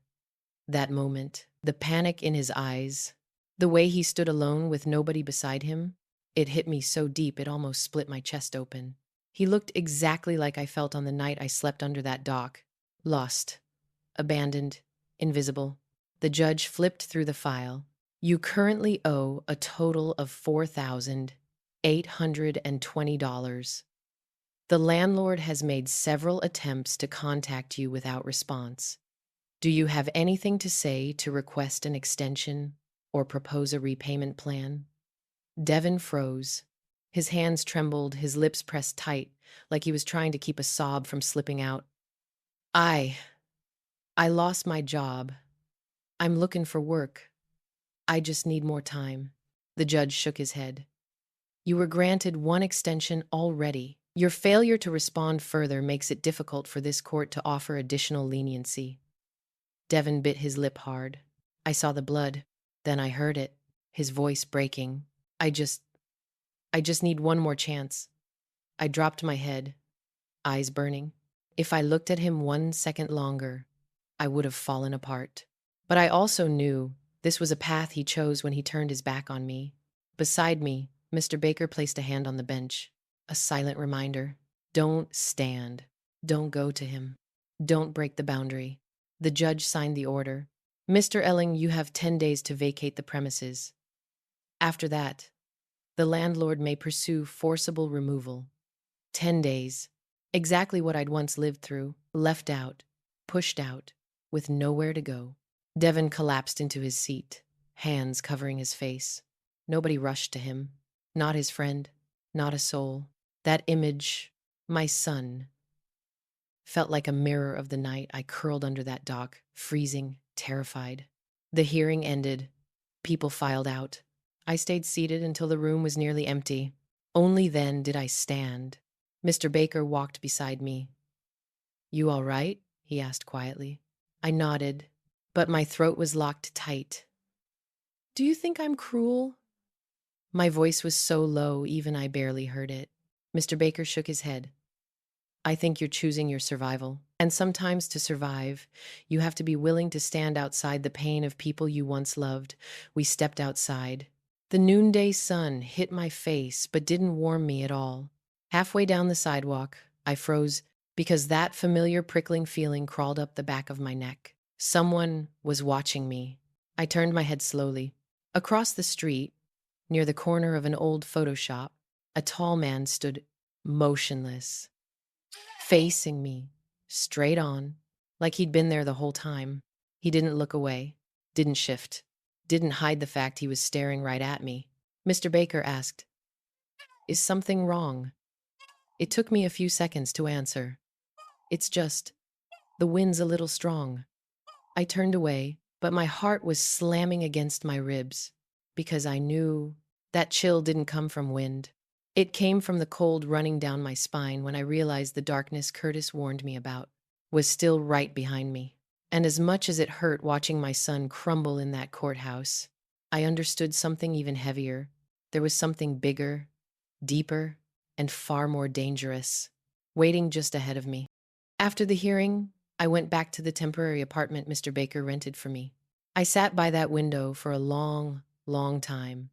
That moment, the panic in his eyes, the way he stood alone with nobody beside him, It hit me so deep it almost split my chest open. He looked exactly like I felt on the night I slept under that dock. Lost, abandoned, invisible. The judge flipped through the file. You currently owe a total of $4,820. The landlord has made several attempts to contact you without response. Do you have anything to say to request an extension or propose a repayment plan? Devin froze. His hands trembled, his lips pressed tight, like he was trying to keep a sob from slipping out. I I lost my job. I'm looking for work. I just need more time. The judge shook his head. You were granted one extension already. Your failure to respond further makes it difficult for this court to offer additional leniency. Devin bit his lip hard. I saw the blood. Then I heard it, his voice breaking. I just need one more chance. I dropped my head, eyes burning. If I looked at him 1 second longer, I would have fallen apart. But I also knew this was a path he chose when he turned his back on me. Beside me, Mr. Baker placed a hand on the bench, a silent reminder. Don't stand. Don't go to him. Don't break the boundary. The judge signed the order. Mr. Elling, you have 10 days to vacate the premises. After that, the landlord may pursue forcible removal. 10 days. Exactly what I'd once lived through, left out, pushed out, with nowhere to go. Devin collapsed into his seat, hands covering his face. Nobody rushed to him. Not his friend, not a soul. That image, my son, felt like a mirror of the night I curled under that dock, freezing, terrified. The hearing ended. People filed out. I stayed seated until the room was nearly empty. Only then did I stand. Mr. Baker walked beside me. You all right? He asked quietly. I nodded, but my throat was locked tight. Do you think I'm cruel? My voice was so low, even I barely heard it. Mr. Baker shook his head. I think you're choosing your survival. And sometimes to survive, you have to be willing to stand outside the pain of people you once loved. We stepped outside. The noonday sun hit my face, but didn't warm me at all. Halfway down the sidewalk, I froze because that familiar prickling feeling crawled up the back of my neck. Someone was watching me. I turned my head slowly. Across the street, near the corner of an old photo shop, a tall man stood motionless, facing me, straight on, like he'd been there the whole time. He didn't look away, didn't shift, didn't hide the fact he was staring right at me. Mr. Baker asked, Is something wrong? It took me a few seconds to answer. It's just, the wind's a little strong. I turned away, but my heart was slamming against my ribs because I knew that chill didn't come from wind. It came from the cold running down my spine when I realized the darkness Curtis warned me about was still right behind me. And as much as it hurt watching my son crumble in that courthouse, I understood something even heavier. There was something bigger, deeper, and far more dangerous, waiting just ahead of me. After the hearing, I went back to the temporary apartment Mr. Baker rented for me. I sat by that window for a long, long time,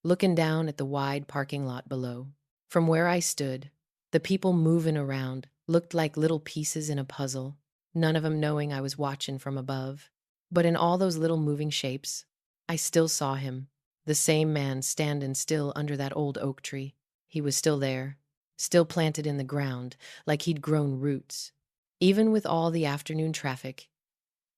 looking down at the wide parking lot below. From where I stood, the people moving around looked like little pieces in a puzzle, none of 'em knowing I was watching from above. But in all those little moving shapes, I still saw him, the same man standing still under that old oak tree. He was still there, still planted in the ground, like he'd grown roots. Even with all the afternoon traffic,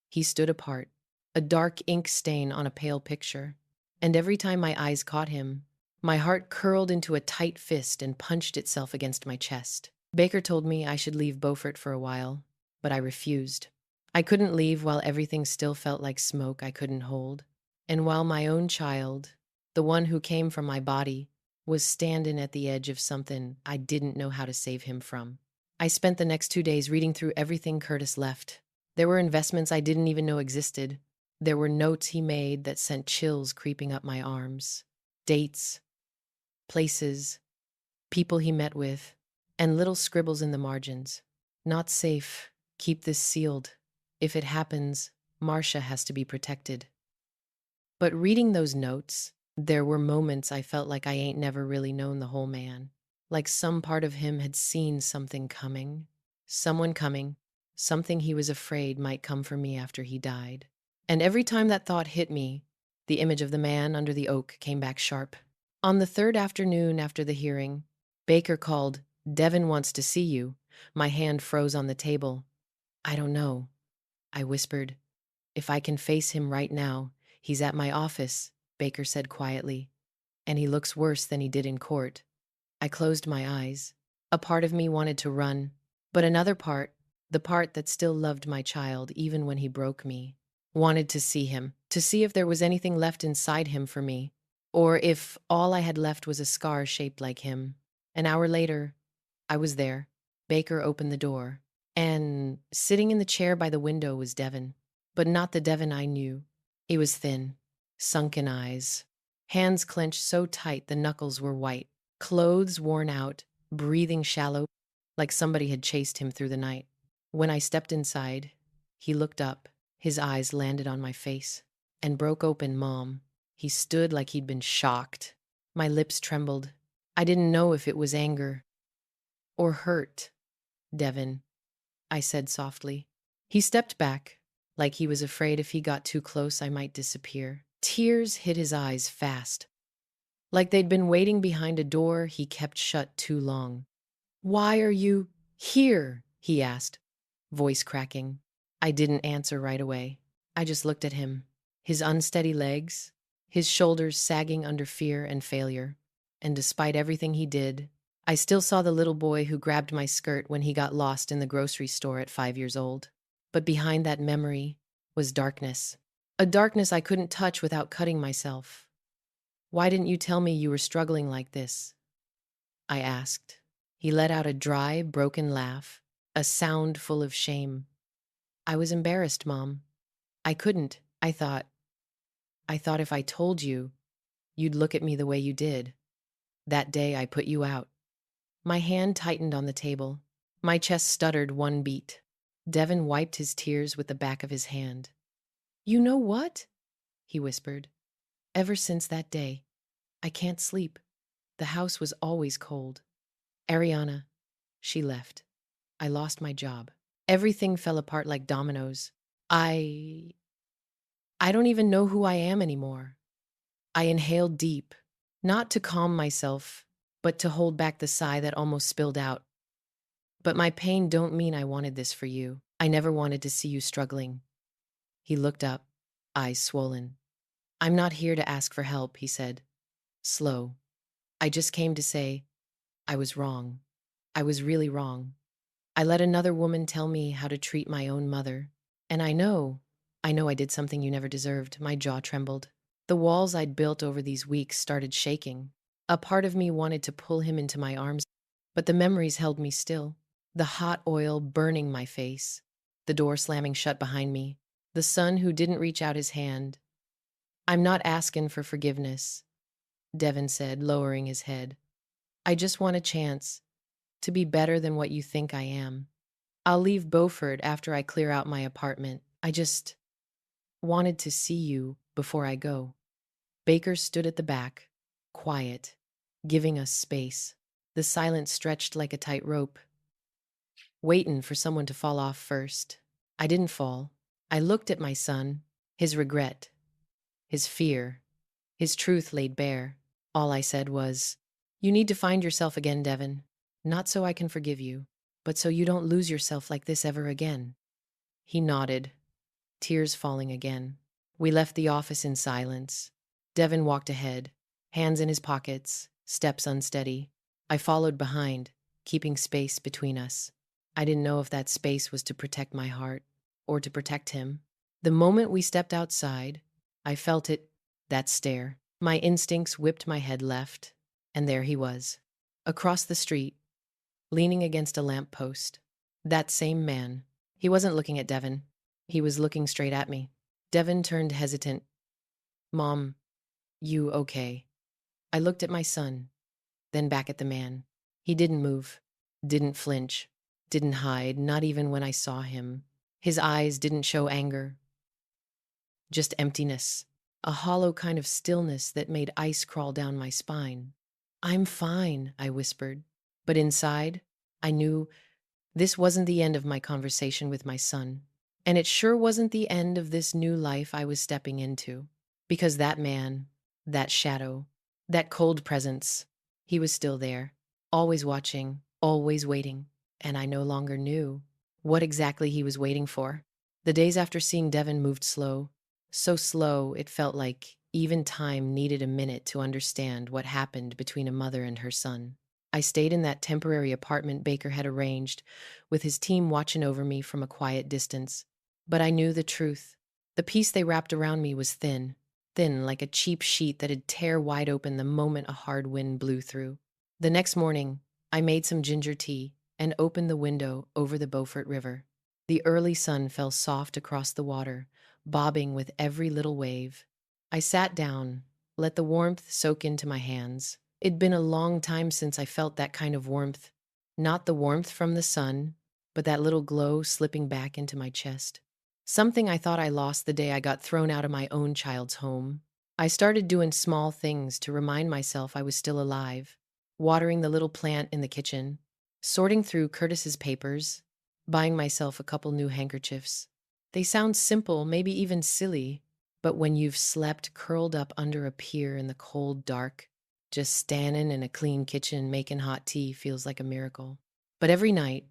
he stood apart, a dark ink stain on a pale picture. And every time my eyes caught him, my heart curled into a tight fist and punched itself against my chest. Baker told me I should leave Beaufort for a while, but I refused. I couldn't leave while everything still felt like smoke I couldn't hold, and while my own child, the one who came from my body, was standing at the edge of something I didn't know how to save him from. I spent the next 2 days reading through everything Curtis left. There were investments I didn't even know existed. There were notes he made that sent chills creeping up my arms. Dates, places, people he met with, and little scribbles in the margins. Not safe. Keep this sealed. If it happens, Marcia has to be protected. But reading those notes, There were moments I felt like I ain't never really known the whole man. Like some part of him had seen something coming. Someone coming. Something he was afraid might come for me after he died. And every time that thought hit me, the image of the man under the oak came back sharp. On the third afternoon after the hearing, Baker called, "Devin wants to see you." My hand froze on the table. "I don't know," I whispered. "If I can face him right now, he's at my office," Baker said quietly, "and he looks worse than he did in court." I closed my eyes. A part of me wanted to run, but another part, the part that still loved my child even when he broke me, wanted to see him, to see if there was anything left inside him for me, or if all I had left was a scar shaped like him. An hour later, I was there. Baker opened the door, and sitting in the chair by the window was Devin, but not the Devin I knew. He was thin, sunken eyes, hands clenched so tight the knuckles were white, clothes worn out, breathing shallow, like somebody had chased him through the night. When I stepped inside, he looked up, his eyes landed on my face, and broke open, "Mom." He stood like he'd been shocked. My lips trembled. I didn't know if it was anger or hurt. "Devin," I said softly. He stepped back, like he was afraid if he got too close I might disappear. Tears hid his eyes fast, like they'd been waiting behind a door he kept shut too long. "Why are you here?" he asked, voice cracking. I didn't answer right away. I just looked at him, his unsteady legs, his shoulders sagging under fear and failure. And despite everything he did, I still saw the little boy who grabbed my skirt when he got lost in the grocery store at 5 years old. But behind that memory was darkness. A darkness I couldn't touch without cutting myself. "Why didn't you tell me you were struggling like this?" I asked. He let out a dry, broken laugh, a sound full of shame. "I was embarrassed, Mom. I couldn't. I thought if I told you, you'd look at me the way you did. That day I put you out." My hand tightened on the table. My chest stuttered one beat. Devin wiped his tears with the back of his hand. "You know what?" he whispered. "Ever since that day, I can't sleep. The house was always cold. Ariana, she left. I lost my job. Everything fell apart like dominoes. I I don't even know who I am anymore." I inhaled deep, not to calm myself, but to hold back the sigh that almost spilled out. "But my pain don't mean I wanted this for you. I never wanted to see you struggling." He looked up, eyes swollen. "I'm not here to ask for help," he said, slow. "I just came to say I was wrong. I was really wrong. I let another woman tell me how to treat my own mother. And I know I did something you never deserved." My jaw trembled. The walls I'd built over these weeks started shaking. A part of me wanted to pull him into my arms, but the memories held me still. The hot oil burning my face, the door slamming shut behind me, the son who didn't reach out his hand. "I'm not asking for forgiveness," Devin said, lowering his head. "I just want a chance to be better than what you think I am. I'll leave Beaufort after I clear out my apartment. I just wanted to see you before I go." Baker stood at the back, quiet, giving us space. The silence stretched like a tight rope, waiting for someone to fall off first. I didn't fall. I looked at my son, his regret, his fear, his truth laid bare. All I said was, "You need to find yourself again, Devin. Not so I can forgive you, but so you don't lose yourself like this ever again." He nodded, tears falling again. We left the office in silence. Devin walked ahead, hands in his pockets, steps unsteady. I followed behind, keeping space between us. I didn't know if that space was to protect my heart or to protect him. The moment we stepped outside, I felt it, that stare. My instincts whipped my head left, and there he was, across the street, leaning against a lamp post. That same man. He wasn't looking at Devin. He was looking straight at me. Devin turned hesitant. "Mom, you okay?" I looked at my son, then back at the man. He didn't move, didn't flinch, didn't hide, not even when I saw him. His eyes didn't show anger, just emptiness. a hollow kind of stillness that made ice crawl down my spine. "I'm fine," I whispered. But inside, I knew this wasn't the end of my conversation with my son. And it sure wasn't the end of this new life I was stepping into. Because that man, that shadow, that cold presence, he was still there, always watching, always waiting. And I no longer knew what exactly he was waiting for. The days after seeing Devon moved slow, so slow it felt like even time needed a minute to understand what happened between a mother and her son. I stayed in that temporary apartment Baker had arranged, with his team watching over me from a quiet distance. But I knew the truth. The peace they wrapped around me was thin, thin like a cheap sheet that'd tear wide open the moment a hard wind blew through. The next morning, I made some ginger tea and opened the window over the Beaufort River. The early sun fell soft across the water, bobbing with every little wave. I sat down, let the warmth soak into my hands. It'd been a long time since I felt that kind of warmth. Not the warmth from the sun, but that little glow slipping back into my chest. Something I thought I lost the day I got thrown out of my own child's home. I started doing small things to remind myself I was still alive. Watering the little plant in the kitchen, sorting through Curtis's papers, buying myself a couple new handkerchiefs. They sound simple, maybe even silly, but when you've slept curled up under a pier in the cold dark, just standing in a clean kitchen making hot tea feels like a miracle. But every night,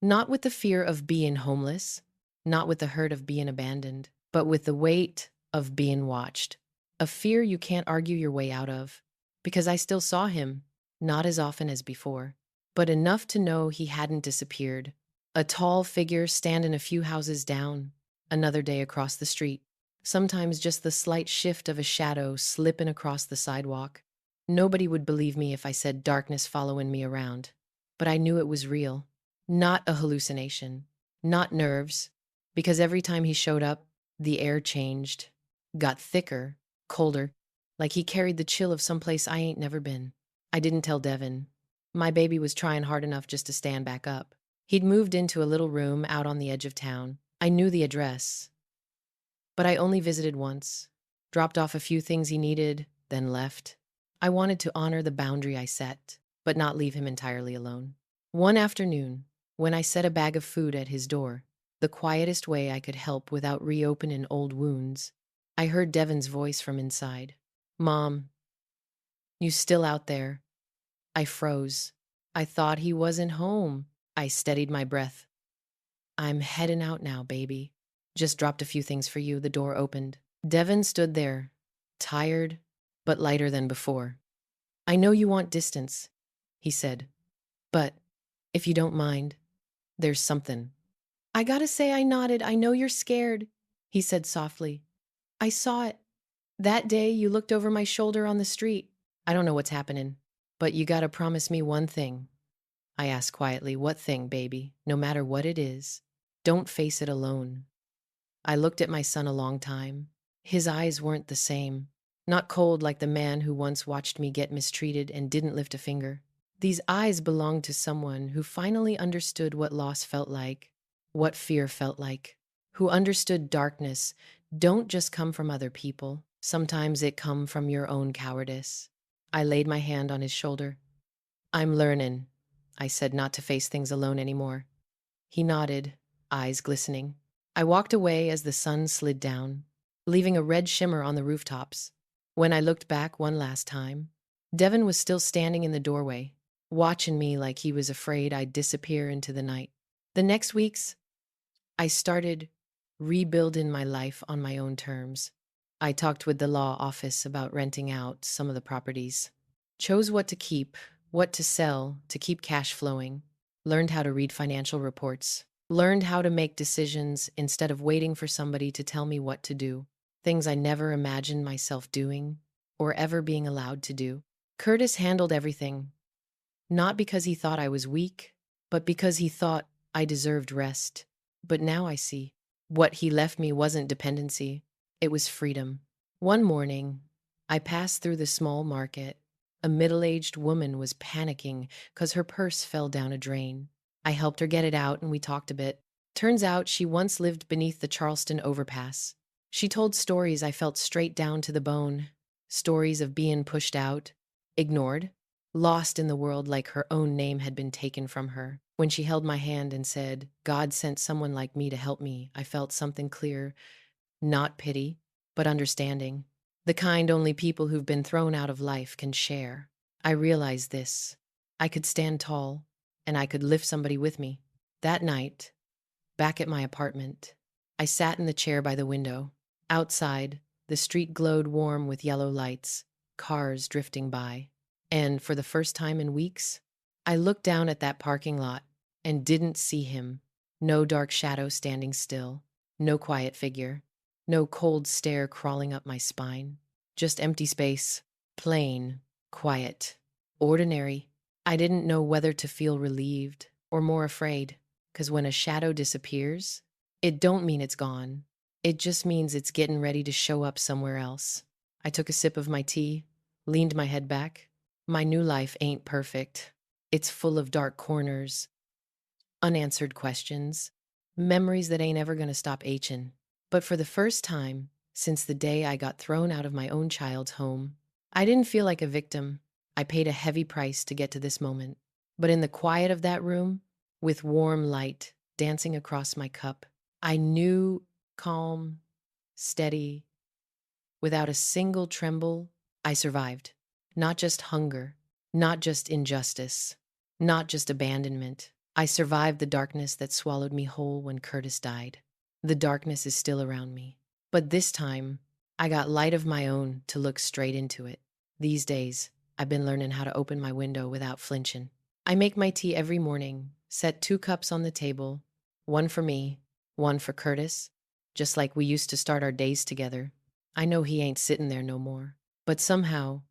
not with the fear of being homeless, not with the hurt of being abandoned, but with the weight of being watched. A fear you can't argue your way out of. Because I still saw him, not as often as before, but enough to know he hadn't disappeared. A tall figure standing a few houses down, another day across the street. Sometimes just the slight shift of a shadow slipping across the sidewalk. Nobody would believe me if I said darkness following me around. But I knew it was real. Not a hallucination. Not nerves. Because every time he showed up, the air changed. Got thicker, colder, like he carried the chill of someplace I ain't never been. I didn't tell Devin. My baby was trying hard enough just to stand back up. He'd moved into a little room out on the edge of town. I knew the address, but I only visited once, dropped off a few things he needed, then left. I wanted to honor the boundary I set, but not leave him entirely alone. One afternoon, when I set a bag of food at his door, the quietest way I could help without reopening old wounds, I heard Devin's voice from inside. "Mom, you still out there?" I froze. I thought he wasn't home. I steadied my breath. "I'm heading out now, baby. Just dropped a few things for you." The door opened. Devin stood there, tired, but lighter than before. "I know you want distance," he said, "but if you don't mind, there's something." "I gotta say," I nodded. "I know you're scared," he said softly. "I saw it. That day you looked over my shoulder on the street. I don't know what's happening, but you gotta promise me one thing." I asked quietly. "What thing, baby? No matter what it is, don't face it alone." I looked at my son a long time. His eyes weren't the same. Not cold like the man who once watched me get mistreated and didn't lift a finger. These eyes belonged to someone who finally understood what loss felt like, what fear felt like, who understood darkness don't just come from other people. Sometimes it come from your own cowardice. I laid my hand on his shoulder. "I'm learning," I said, "not to face things alone anymore." He nodded, eyes glistening. I walked away as the sun slid down, leaving a red shimmer on the rooftops. When I looked back one last time, Devin was still standing in the doorway, watching me like he was afraid I'd disappear into the night. The next weeks, I started rebuilding my life on my own terms. I talked with the law office about renting out some of the properties, chose what to keep, what to sell to keep cash flowing, learned how to read financial reports, learned how to make decisions instead of waiting for somebody to tell me what to do, things I never imagined myself doing or ever being allowed to do. Curtis handled everything, not because he thought I was weak, but because he thought I deserved rest. But now I see. What he left me wasn't dependency, it was freedom. One morning, I passed through the small market. A middle-aged woman was panicking because her purse fell down a drain. I helped her get it out and we talked a bit. Turns out she once lived beneath the Charleston overpass. She told stories I felt straight down to the bone. Stories of being pushed out, ignored, lost in the world like her own name had been taken from her. When she held my hand and said, "God sent someone like me to help me," I felt something clear, not pity, but understanding. The kind only people who've been thrown out of life can share. I realized this. I could stand tall, and I could lift somebody with me. That night, back at my apartment, I sat in the chair by the window. Outside, the street glowed warm with yellow lights, cars drifting by. And for the first time in weeks, I looked down at that parking lot and didn't see him. No dark shadow standing still, no quiet figure, no cold stare crawling up my spine. Just empty space, plain, quiet, ordinary. I didn't know whether to feel relieved or more afraid, because when a shadow disappears, it don't mean it's gone. It just means it's getting ready to show up somewhere else. I took a sip of my tea, leaned my head back. My new life ain't perfect. It's full of dark corners, unanswered questions, memories that ain't ever gonna stop achin'. But for the first time since the day I got thrown out of my own child's home, I didn't feel like a victim. I paid a heavy price to get to this moment. But in the quiet of that room, with warm light dancing across my cup, I knew, calm, steady, without a single tremble, I survived. Not just hunger, not just injustice, not just abandonment. I survived the darkness that swallowed me whole when Curtis died. The darkness is still around me. But this time, I got light of my own to look straight into it. These days, I've been learning how to open my window without flinching. I make my tea every morning, set 2 cups on the table, one for me, one for Curtis, just like we used to start our days together. I know he ain't sitting there no more, but somehow,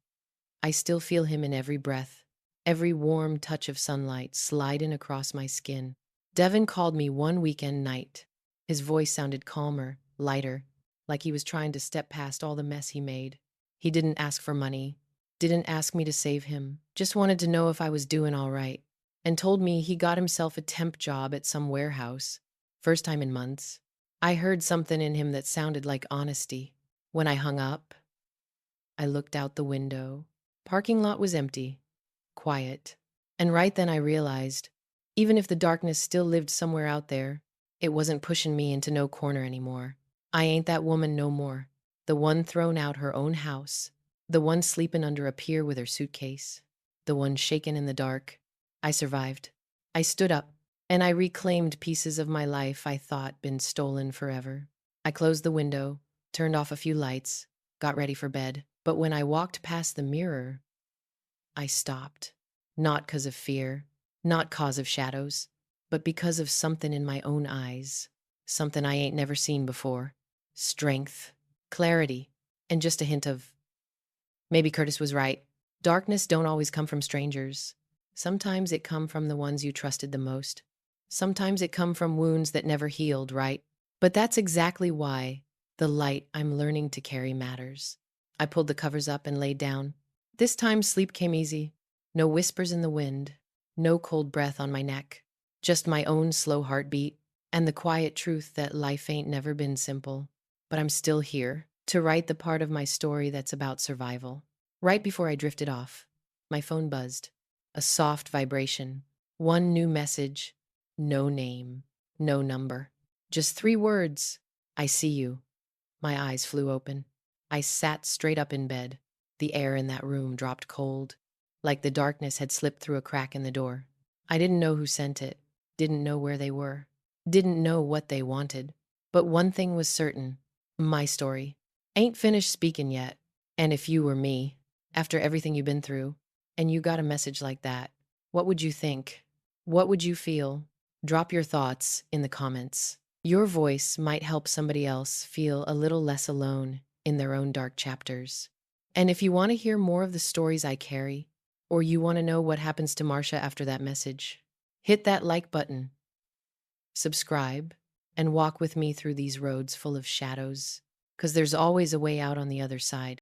I still feel him in every breath, every warm touch of sunlight sliding across my skin. Devin called me one weekend night. His voice sounded calmer, lighter, like he was trying to step past all the mess he made. He didn't ask for money, didn't ask me to save him, just wanted to know if I was doing all right, and told me he got himself a temp job at some warehouse. First time in months. I heard something in him that sounded like honesty. When I hung up, I looked out the window. Parking lot was empty, quiet. And right then I realized, even if the darkness still lived somewhere out there, it wasn't pushing me into no corner anymore. I ain't that woman no more. The one thrown out her own house. The one sleeping under a pier with her suitcase. The one shaken in the dark. I survived. I stood up, and I reclaimed pieces of my life I thought been stolen forever. I closed the window, turned off a few lights, got ready for bed. But when I walked past the mirror, I stopped. Not 'cause of fear, not 'cause of shadows, but because of something in my own eyes. Something I ain't never seen before. Strength, clarity, and just a hint of, maybe Curtis was right. Darkness don't always come from strangers. Sometimes it come from the ones you trusted the most. Sometimes it come from wounds that never healed, right? But that's exactly why the light I'm learning to carry matters. I pulled the covers up and laid down. This time sleep came easy. No whispers in the wind, no cold breath on my neck, just my own slow heartbeat and the quiet truth that life ain't never been simple. But I'm still here to write the part of my story that's about survival. Right before I drifted off, my phone buzzed. A soft vibration. One new message. No name. No number. Just 3 words. I see you. My eyes flew open. I sat straight up in bed. The air in that room dropped cold, like the darkness had slipped through a crack in the door. I didn't know who sent it, didn't know where they were, didn't know what they wanted. But one thing was certain. My story ain't finished speaking yet. And if you were me, after everything you've been through, and you got a message like that, what would you think? What would you feel? Drop your thoughts in the comments. Your voice might help somebody else feel a little less alone in their own dark chapters. And if you want to hear more of the stories I carry, or you want to know what happens to Marcia after that message, hit that like button, subscribe, and walk with me through these roads full of shadows, because there's always a way out on the other side.